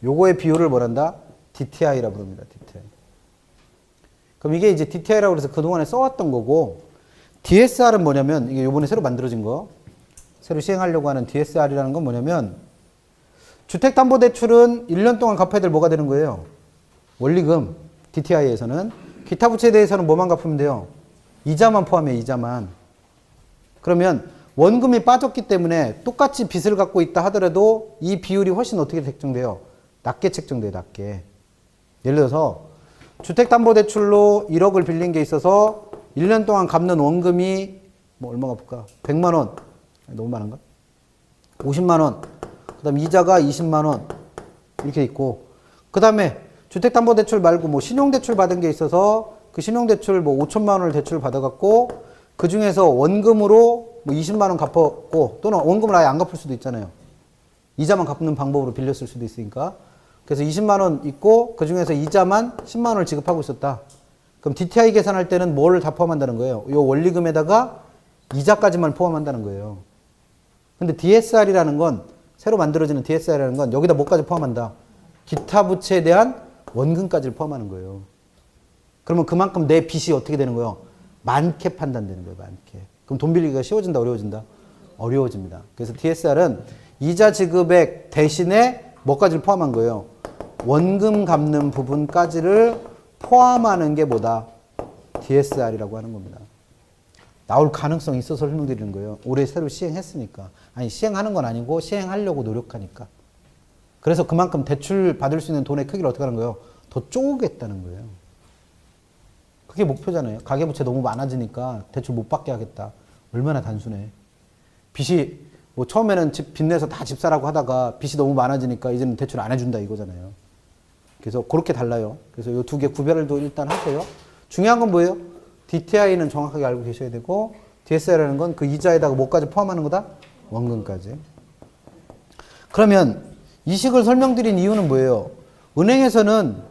S1: 요거의 비율을 뭐란다? DTI라 부릅니다. DTI. 그럼 이게 이제 DTI라고 해서 그동안에 써왔던 거고, DSR은 뭐냐면, 이게 요번에 새로 만들어진 거, 새로 시행하려고 하는 DSR이라는 건 뭐냐면, 주택담보대출은 1년 동안 갚아야 될 뭐가 되는 거예요? 원리금, DTI에서는. 기타 부채에 대해서는 뭐만 갚으면 돼요? 이자만 포함해, 이자만. 그러면 원금이 빠졌기 때문에 똑같이 빚을 갖고 있다 하더라도 이 비율이 훨씬 어떻게 책정돼요? 낮게 책정돼요, 낮게. 예를 들어서 주택담보대출로 1억을 빌린 게 있어서 1년 동안 갚는 원금이 뭐 얼마 갚을까? 100만 원. 너무 많은가? 50만 원. 그 다음에 이자가 20만 원. 이렇게 있고. 그 다음에 주택담보대출 말고 뭐 신용대출 받은 게 있어서 그 신용대출 뭐 5천만 원을 대출 받아갖고 그 중에서 원금으로 뭐 20만 원 갚았고 또는 원금을 아예 안 갚을 수도 있잖아요. 이자만 갚는 방법으로 빌렸을 수도 있으니까. 그래서 20만 원 있고 그 중에서 이자만 10만 원을 지급하고 있었다. 그럼 DTI 계산할 때는 뭐를 다 포함한다는 거예요? 이 원리금에다가 이자까지만 포함한다는 거예요. 근데 DSR이라는 건 새로 만들어지는 DSR이라는 건 여기다 뭐까지 포함한다? 기타 부채에 대한 원금까지를 포함하는 거예요. 그러면 그만큼 내 빚이 어떻게 되는 거예요? 많게 판단되는 거예요. 많게. 그럼 돈 빌리기가 쉬워진다, 어려워진다? 어려워집니다. 그래서 DSR은 이자 지급액 대신에 뭐까지를 포함한 거예요? 원금 갚는 부분까지를 포함하는 게 뭐다? DSR이라고 하는 겁니다. 나올 가능성이 있어서 설명드리는 거예요. 올해 새로 시행했으니까. 아니, 시행하는 건 아니고 시행하려고 노력하니까. 그래서 그만큼 대출 받을 수 있는 돈의 크기를 어떻게 하는 거예요? 더 쪼개겠다는 거예요. 그게 목표잖아요. 가계부채 너무 많아지니까 대출 못 받게 하겠다. 얼마나 단순해. 빚이 뭐 처음에는 집 빚내서 다 집 사라고 하다가 빚이 너무 많아지니까 이제는 대출 안 해준다 이거잖아요. 그래서 그렇게 달라요. 그래서 이 두 개 구별도 일단 하세요. 중요한 건 뭐예요? DTI는 정확하게 알고 계셔야 되고 DSR이라는 건 그 이자에다가 뭐까지 포함하는 거다? 원금까지. 그러면 이 식을 설명드린 이유는 뭐예요? 은행에서는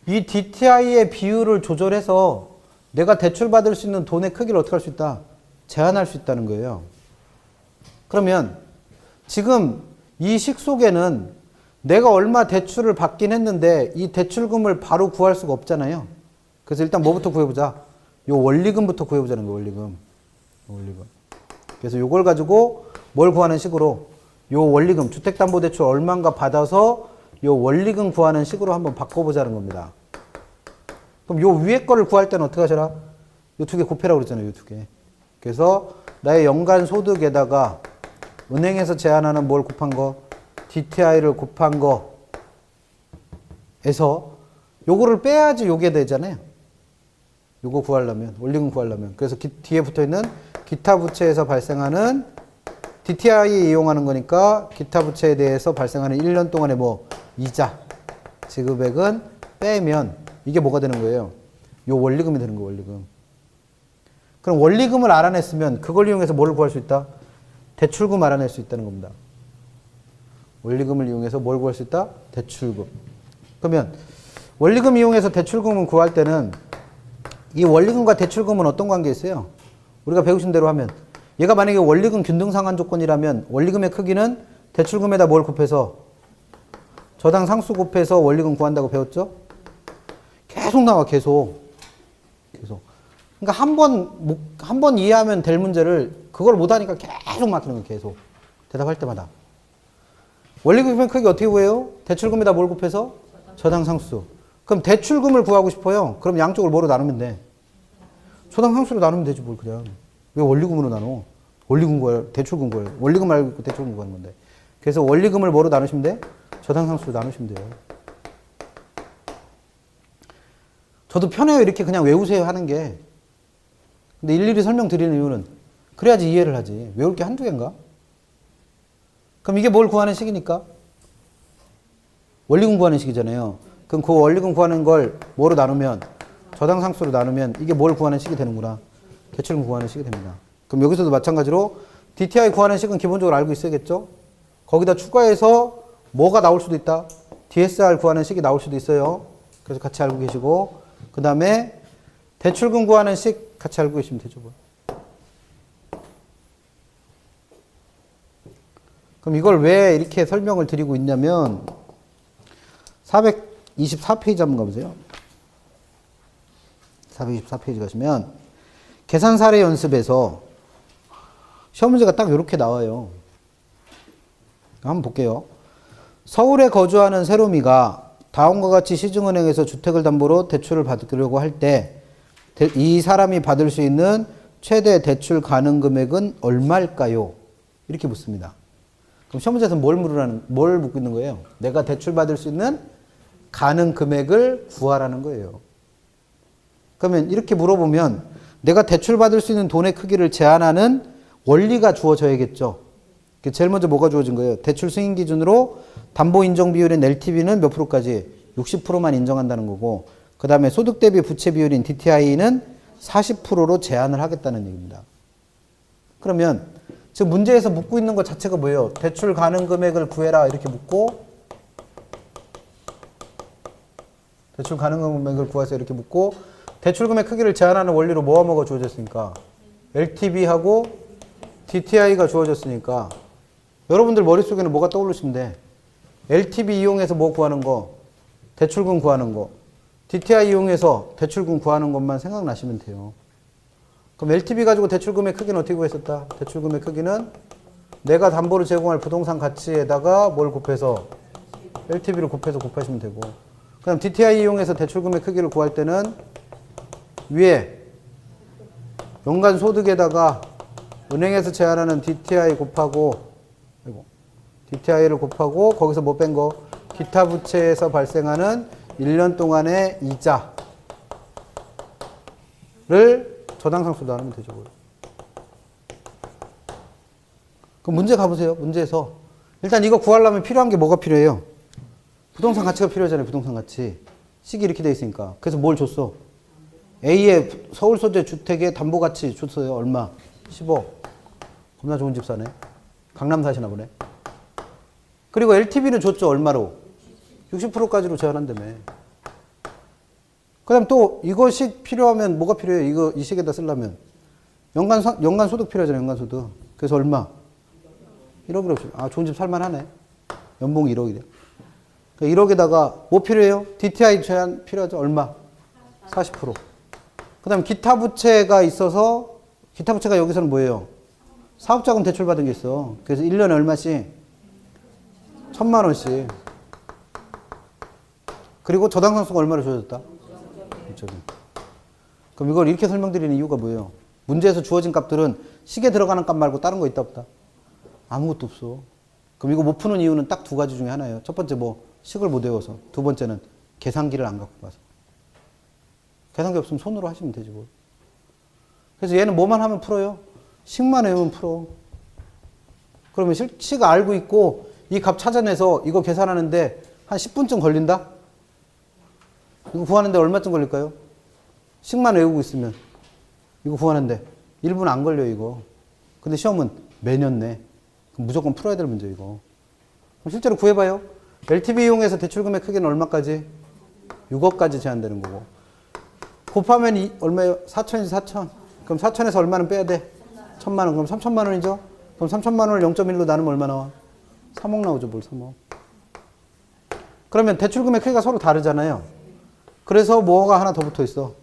S1: 이 DTI의 비율을 조절해서 내가 대출받을 수 있는 돈의 크기를 어떻게 할 수 있다? 제한할 수 있다는 거예요. 그러면 지금 이 식 속에는 내가 얼마 대출을 받긴 했는데 이 대출금을 바로 구할 수가 없잖아요. 그래서 일단 뭐부터 구해보자? 요 원리금부터 구해보자는 거예요. 원리금. 그래서 요걸 가지고 뭘 구하는 식으로 요 원리금, 주택담보대출 얼마인가 받아서 요 원리금 구하는 식으로 한번 바꿔보자는 겁니다. 그럼 요 위에 거를 구할 때는 어떻게 하셔라? 요 두 개 곱해라고 그랬잖아요. 요 두 개. 그래서 나의 연간 소득에다가 은행에서 제한하는 뭘 곱한 거? DTI를 곱한 거 요거를 빼야지 요게 되잖아요. 요거 구하려면, 원리금 구하려면. 그래서 뒤에 붙어 있는 기타 부채에서 발생하는 DTI 이용하는 거니까 기타 부채에 대해서 발생하는 1년 동안의 뭐 이자 지급액은 빼면 이게 뭐가 되는 거예요? 요 원리금이 되는 거예요, 원리금. 그럼 원리금을 알아냈으면 그걸 이용해서 뭐를 구할 수 있다? 대출금 알아낼 수 있다는 겁니다. 원리금을 이용해서 뭘 구할 수 있다? 대출금. 그러면 원리금 이용해서 대출금을 구할 때는 이 원리금과 대출금은 어떤 관계가 있어요? 우리가 배우신 대로 하면 얘가 만약에 원리금 균등상환 조건이라면 원리금의 크기는 대출금에다 뭘 곱해서 저당 상수 곱해서 원리금 구한다고 배웠죠? 계속 나와, 계속. 그러니까 한 번 이해하면 될 문제를 그걸 못하니까 계속 맡기는 거예요, 계속. 대답할 때마다. 원리금의 크기 어떻게 구해요? 대출금에다 뭘 곱해서? 저당 상수. 그럼 대출금을 구하고 싶어요. 그럼 양쪽을 뭐로 나누면 돼? 저당 상수로 나누면 되지, 뭘 그냥. 왜 원리금으로 나눠? 원리금 구해요, 대출금 구해요. 원리금 말고 대출금 구하는 건데. 그래서 원리금을 뭐로 나누시면 돼? 저당 상수로 나누시면 돼요. 저도 편해요, 이렇게 그냥 외우세요 하는 게. 근데 일일이 설명드리는 이유는 그래야지 이해를 하지. 외울 게 한두 개인가? 그럼 이게 뭘 구하는 식이니까? 원리금 구하는 식이잖아요. 그럼 그 원리금 구하는 걸 뭐로 나누면? 저당 상수로 나누면 이게 뭘 구하는 식이 되는구나. 대출금 구하는 식이 됩니다. 그럼 여기서도 마찬가지로 DTI 구하는 식은 기본적으로 알고 있어야겠죠? 거기다 추가해서 뭐가 나올 수도 있다. DSR 구하는 식이 나올 수도 있어요. 그래서 같이 알고 계시고, 그 다음에 대출금 구하는 식 같이 알고 계시면 되죠. 뭐. 그럼 이걸 왜 이렇게 설명을 드리고 있냐면 424페이지 한번 가보세요. 424페이지 가시면 계산 사례 연습에서 시험 문제가 딱 이렇게 나와요. 한번 볼게요. 서울에 거주하는 세롬이가 다음과 같이 시중은행에서 주택을 담보로 대출을 받으려고 할 때 이 사람이 받을 수 있는 최대 대출 가능 금액은 얼마일까요? 이렇게 묻습니다. 그럼 시험 문제에서 뭘 묻고 있는 거예요? 내가 대출 받을 수 있는 가능 금액을 구하라는 거예요. 그러면 이렇게 물어보면 내가 대출 받을 수 있는 돈의 크기를 제한하는 원리가 주어져야겠죠. 제일 먼저 뭐가 주어진 거예요? 대출 승인 기준으로 담보 인정 비율인 LTV는 몇 프로까지? 60%만 인정한다는 거고, 그 다음에 소득 대비 부채 비율인 DTI는 40%로 제한을 하겠다는 얘기입니다. 그러면 지금 문제에서 묻고 있는 것 자체가 뭐예요? 대출 가능 금액을 구해라 이렇게 묻고, 대출 가능 금액을 구해서 이렇게 묻고, 대출 금액 크기를 제한하는 원리로 뭐와 뭐가 주어졌으니까? LTV하고 DTI가 주어졌으니까 여러분들 머릿속에는 뭐가 떠오르시면 돼? LTV 이용해서 뭐 구하는 거? 대출금 구하는 거. DTI 이용해서 대출금 구하는 것만 생각나시면 돼요. 그럼 LTV 가지고 대출금의 크기는 어떻게 구했었다? 대출금의 크기는 내가 담보로 제공할 부동산 가치에다가 뭘 곱해서? LTV를 곱해서 곱하시면 되고. 그럼 DTI 이용해서 대출금의 크기를 구할 때는 위에 연간 소득에다가 은행에서 제한하는 DTI 곱하고, DTI를 곱하고 거기서 뭐 뺀 거? 기타 부채에서 발생하는 1년 동안의 이자를 저당상수로 나누면 되죠. 그럼 문제 가보세요. 문제에서 일단 이거 구하려면 필요한 게 뭐가 필요해요? 부동산 가치가 필요하잖아요. 부동산 가치. 식이 이렇게 돼 있으니까. 그래서 뭘 줬어? A의 서울 소재 주택의 담보 가치 줬어요. 얼마? 10억. 겁나 좋은 집 사네. 강남 사시나 보네. 그리고 LTV는 줬죠. 얼마로? 60%까지로 제한한다며. 그 다음 또 이거식 필요하면 뭐가 필요해요? 이 식에다 쓰려면. 연간 소득 필요하잖아요. 연간 소득. 그래서 얼마? 1억이라고. 아, 좋은 집 살만하네. 연봉이 1억이래. 1억에다가 뭐 필요해요? DTI 제한 필요하죠? 얼마? 40%. 그 다음 기타 부채가 있어서, 기타 부채가 여기서는 뭐예요? 사업자금 대출 받은 게 있어. 그래서 1년에 얼마씩? 1,000만 원씩. 그리고 저당상수가 얼마로 주어졌다? 2.2. 그럼 이걸 이렇게 설명드리는 이유가 뭐예요? 문제에서 주어진 값들은 식에 들어가는 값 말고 다른 거 있다 없다? 아무것도 없어. 그럼 이거 못 푸는 이유는 딱 두 가지 중에 하나예요. 첫 번째 뭐 식을 못 외워서. 두 번째는 계산기를 안 갖고 가서. 계산기 없으면 손으로 하시면 되지 뭐. 그래서 얘는 뭐만 하면 풀어요? 식만 외우면 풀어. 그러면 식을 알고 있고 이 값 찾아내서 이거 계산하는데 한 10분쯤 걸린다? 이거 구하는데 얼마쯤 걸릴까요? 식만 외우고 있으면 이거 구하는데 1분 안 걸려 이거. 근데 시험은 매년 내. 그럼 무조건 풀어야 될 문제 이거. 그럼 실제로 구해봐요. LTV 이용해서 대출금액 크기는 얼마까지? 6억까지 제한되는 거고. 곱하면 얼마예요? 4천이지 4천. 그럼 4천에서 얼마는 빼야 돼? 1,000만 원. 그럼 3천만 원이죠? 그럼 3천만 원을 0.1로 나누면 얼마 나와? 3억 나오죠, 뭘 3억. 그러면 대출금의 크기가 서로 다르잖아요. 그래서 뭐가 하나 더 붙어 있어.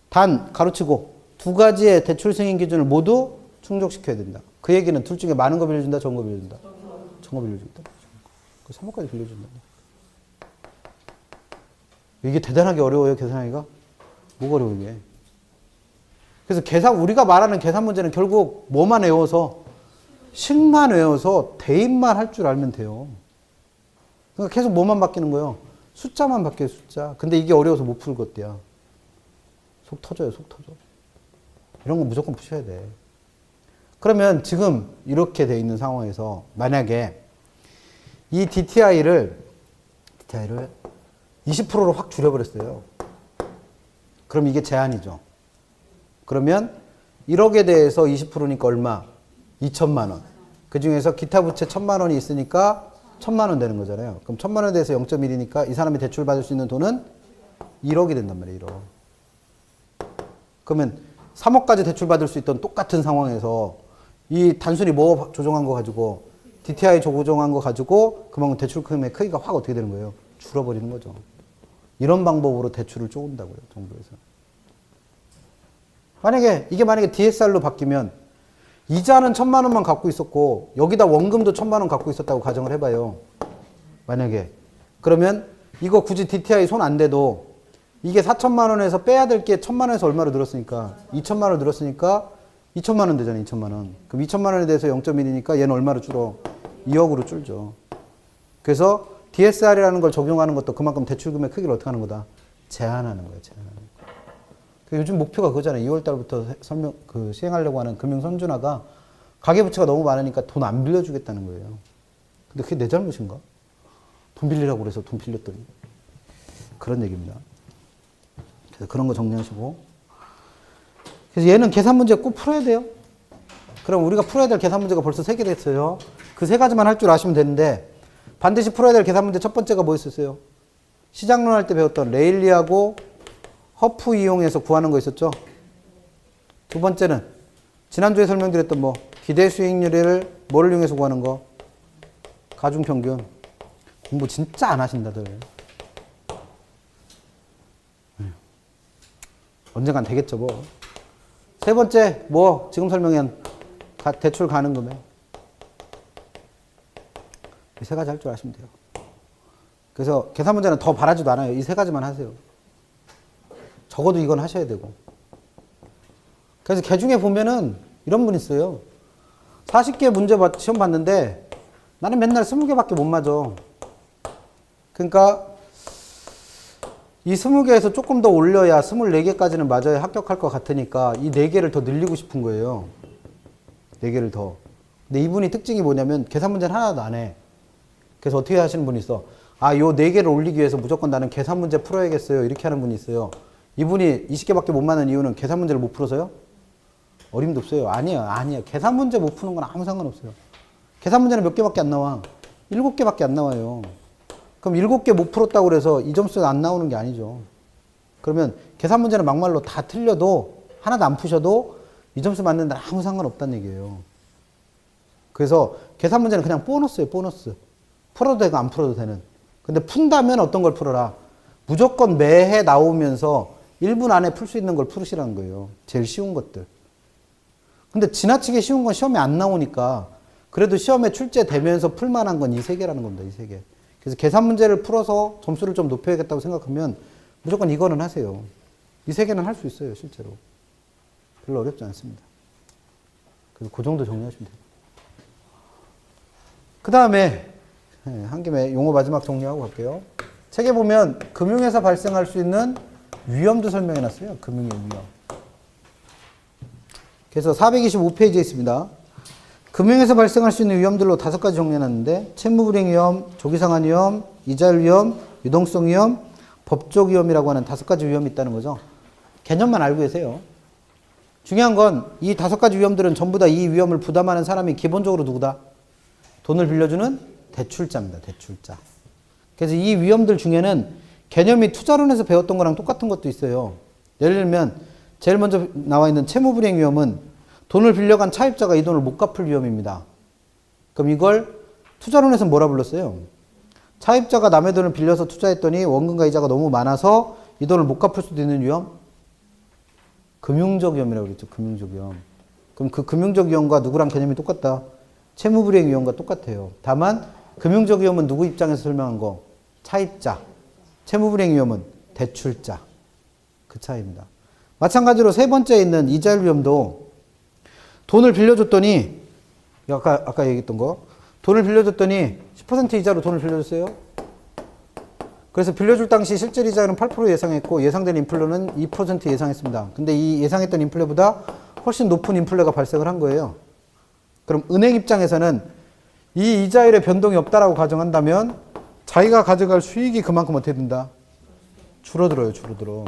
S1: 단, 가로치고 두 가지의 대출 승인 기준을 모두 충족시켜야 된다. 그 얘기는 둘 중에 많은 거 빌려준다, 적은 거 빌려준다? 적은 거 빌려준다. 그 3억까지 빌려준다. 이게 대단하게 어려워요, 계산하기가? 뭐가 어려워, 이게? 그래서 우리가 말하는 계산 문제는 결국 뭐만 외워서, 식만 외워서 대입만 할 줄 알면 돼요. 그러니까 계속 뭐만 바뀌는 거예요? 숫자만 바뀌어요, 숫자. 근데 이게 어려워서 못 풀 것이야. 속 터져요, 속 터져. 이런 거 무조건 푸셔야 돼. 그러면 지금 이렇게 돼 있는 상황에서 만약에 이 DTI를 20%로 확 줄여버렸어요. 그럼 이게 제한이죠. 그러면 1억에 대해서 20%니까 얼마? 2천만 원. 그 중에서 기타 부채 1,000만 원이 있으니까 1,000만 원 되는 거잖아요. 그럼 1,000만 원에 대해서 0.1이니까 이 사람이 대출 받을 수 있는 돈은 1억이 된단 말이에요. 1억. 그러면 3억까지 대출 받을 수 있던 똑같은 상황에서 이 단순히 뭐 조정한 거 가지고 DTI 조정한 거 가지고 그만큼 대출 금액 크기가 확 어떻게 되는 거예요? 줄어버리는 거죠. 이런 방법으로 대출을 쪼은다고요, 정부에서. 만약에 DSR로 바뀌면 이자는 1,000만 원만 갖고 있었고 여기다 원금도 1,000만 원 갖고 있었다고 가정을 해봐요. 만약에. 그러면 이거 굳이 DTI 손 안 대도 이게 4천만 원에서 빼야 될 게 1,000만 원에서 얼마로 늘었으니까 2천만 원 늘었으니까 2천만 원 되잖아요. 2천만 원. 그럼 2천만 원에 대해서 0.1이니까 얘는 얼마로 줄어? 2억으로 줄죠. 그래서 DSR이라는 걸 적용하는 것도 그만큼 대출금의 크기를 어떻게 하는 거다? 제한하는 거예요. 제한하는 거. 요즘 목표가 그거잖아요. 2월 달부터 시행하려고 하는 금융선준화가 가계부채가 너무 많으니까 돈 안 빌려주겠다는 거예요. 근데 그게 내 잘못인가? 돈 빌리라고 그래서 돈 빌렸더니. 그런 얘기입니다. 그래서 그런 거 정리하시고. 그래서 얘는 계산 문제 꼭 풀어야 돼요. 그럼 우리가 풀어야 될 계산 문제가 벌써 3개 됐어요. 그 3가지만 할 줄 아시면 되는데 반드시 풀어야 될 계산 문제 첫 번째가 뭐였었어요? 시장론 할 때 배웠던 레일리하고 허프 이용해서 구하는 거 있었죠? 두 번째는 지난주에 설명드렸던 기대 수익률을 뭐를 이용해서 구하는 거? 가중평균. 공부 진짜 안 하신다들. 언젠간 되겠죠 뭐. 세 번째 지금 설명한 대출 가능 금액. 이 3가지 할 줄 아시면 돼요. 그래서 계산 문제는 더 바라지도 않아요. 이 3가지만 하세요. 적어도 이건 하셔야 되고. 그래서 개 중에 보면은 이런 분 있어요. 40개 문제 시험 봤는데 나는 맨날 20개밖에 못 맞아. 그러니까 이 20개에서 조금 더 올려야 24개까지는 맞아야 합격할 것 같으니까 이 4개를 더 늘리고 싶은 거예요. 4개를 더. 근데 이분이 특징이 뭐냐면 계산 문제는 하나도 안 해. 그래서 어떻게 하시는 분이 있어. 요 4개를 올리기 위해서 무조건 나는 계산 문제 풀어야겠어요. 이렇게 하는 분이 있어요. 이분이 20개밖에 못 맞는 이유는 계산 문제를 못 풀어서요? 어림도 없어요. 아니야. 계산 문제 못 푸는 건 아무 상관없어요. 계산 문제는 몇 개밖에 안 나와? 7개밖에 안 나와요. 그럼 7개 못 풀었다고 그래서 이 점수가 안 나오는 게 아니죠. 그러면 계산 문제는 막말로 다 틀려도 하나도 안 푸셔도 이 점수 맞는 데는 아무 상관없다는 얘기예요. 그래서 계산 문제는 그냥 보너스예요. 보너스. 풀어도 되고 안 풀어도 되는. 근데 푼다면 어떤 걸 풀어라? 무조건 매해 나오면서 1분 안에 풀 수 있는 걸 풀으시라는 거예요. 제일 쉬운 것들. 근데 지나치게 쉬운 건 시험에 안 나오니까 그래도 시험에 출제되면서 풀만한 건 이 3개라는 겁니다. 이 3개. 그래서 계산 문제를 풀어서 점수를 좀 높여야겠다고 생각하면 무조건 이거는 하세요. 이 3개는 할 수 있어요. 실제로. 별로 어렵지 않습니다. 그래서 그 정도 정리하시면 돼요. 그 다음에 한 김에 용어 마지막 정리하고 갈게요. 책에 보면 금융에서 발생할 수 있는 위험도 설명해 놨어요. 금융의 위험. 그래서 425페이지에 있습니다. 금융에서 발생할 수 있는 위험들로 5가지 정리해 놨는데 채무불이행 위험, 조기상환 위험, 이자율 위험, 유동성 위험, 법적 위험이라고 하는 5가지 위험이 있다는 거죠. 개념만 알고 계세요. 중요한 건 이 5가지 위험들은 전부 다 이 위험을 부담하는 사람이 기본적으로 누구다? 돈을 빌려주는 대출자입니다. 대출자. 그래서 이 위험들 중에는 개념이 투자론에서 배웠던 거랑 똑같은 것도 있어요. 예를 들면 제일 먼저 나와 있는 채무불이행 위험은 돈을 빌려간 차입자가 이 돈을 못 갚을 위험입니다. 그럼 이걸 투자론에서 뭐라 불렀어요? 차입자가 남의 돈을 빌려서 투자했더니 원금과 이자가 너무 많아서 이 돈을 못 갚을 수도 있는 위험? 금융적 위험이라고 그랬죠. 금융적 위험. 그럼 그 금융적 위험과 누구랑 개념이 똑같다? 채무불이행 위험과 똑같아요. 다만 금융적 위험은 누구 입장에서 설명한 거? 차입자. 채무불이행 위험은 대출자. 그 차이입니다. 마찬가지로 세 번째에 있는 이자율 위험도 돈을 빌려줬더니 아까 얘기했던 거 돈을 빌려줬더니 10% 이자로 돈을 빌려줬어요. 그래서 빌려줄 당시 실질 이자율은 8% 예상했고 예상된 인플레는 2% 예상했습니다. 근데 이 예상했던 인플레보다 훨씬 높은 인플레가 발생을 한 거예요. 그럼 은행 입장에서는 이 이자율의 변동이 없다라고 가정한다면 자기가 가져갈 수익이 그만큼 어떻게 된다? 줄어들어요. 줄어들어.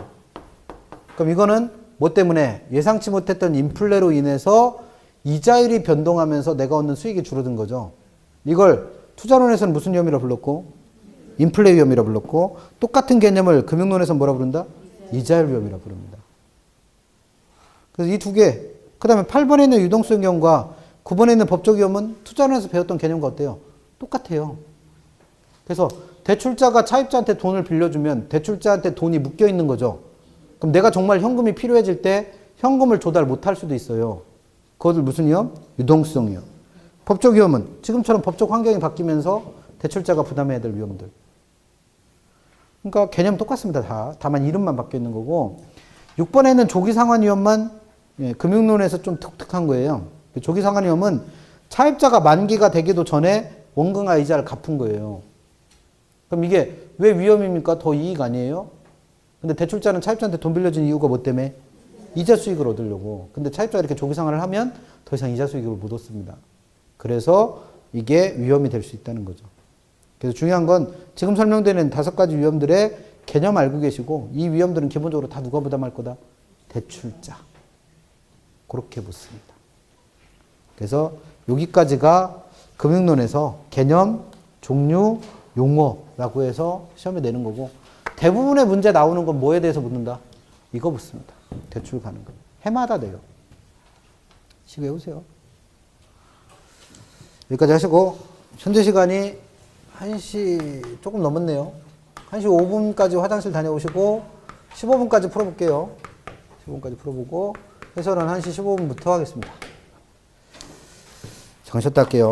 S1: 그럼 이거는 뭐 때문에? 예상치 못했던 인플레로 인해서 이자율이 변동하면서 내가 얻는 수익이 줄어든 거죠. 이걸 투자론에서는 무슨 위험이라 불렀고? 인플레 위험이라 불렀고 똑같은 개념을 금융론에서 뭐라 부른다? 이자율 위험이라 부릅니다. 그래서 이 두 개. 그 다음에 8번에 있는 유동성 위험과 9번에 있는 법적 위험은 투자론에서 배웠던 개념과 어때요? 똑같아요. 그래서 대출자가 차입자한테 돈을 빌려주면 대출자한테 돈이 묶여 있는 거죠. 그럼 내가 정말 현금이 필요해질 때 현금을 조달 못할 수도 있어요. 그것을 무슨 위험? 유동성 위험. 법적 위험은 지금처럼 법적 환경이 바뀌면서 대출자가 부담해야 될 위험들. 그러니까 개념 똑같습니다. 다. 다만 이름만 바뀌어 있는 거고 6번에는 조기상환 위험만 금융론에서 좀 독특한 거예요. 조기상환 위험은 차입자가 만기가 되기도 전에 원금과 이자를 갚은 거예요. 그럼 이게 왜 위험입니까? 더 이익 아니에요? 근데 대출자는 차입자한테 돈 빌려준 이유가 뭐 때문에? 이자 수익을 얻으려고. 근데 차입자가 이렇게 조기상환을 하면 더 이상 이자 수익을 못 얻습니다. 그래서 이게 위험이 될 수 있다는 거죠. 그래서 중요한 건 지금 설명되는 5가지 위험들의 개념 알고 계시고 이 위험들은 기본적으로 다 누가 부담할 거다? 대출자. 그렇게 묻습니다. 그래서 여기까지가 금융론에서 개념, 종류, 용어라고 해서 시험에 내는 거고 대부분의 문제 나오는 건 뭐에 대해서 묻는다? 이거 묻습니다. 대출 가는 거. 해마다 돼요. 시 외우세요. 여기까지 하시고 현재 시간이 1시 조금 넘었네요. 1시 5분까지 화장실 다녀오시고 15분까지 풀어볼게요. 15분까지 풀어보고 해설은 1시 15분부터 하겠습니다. 잠깐 쉬었다 할게요.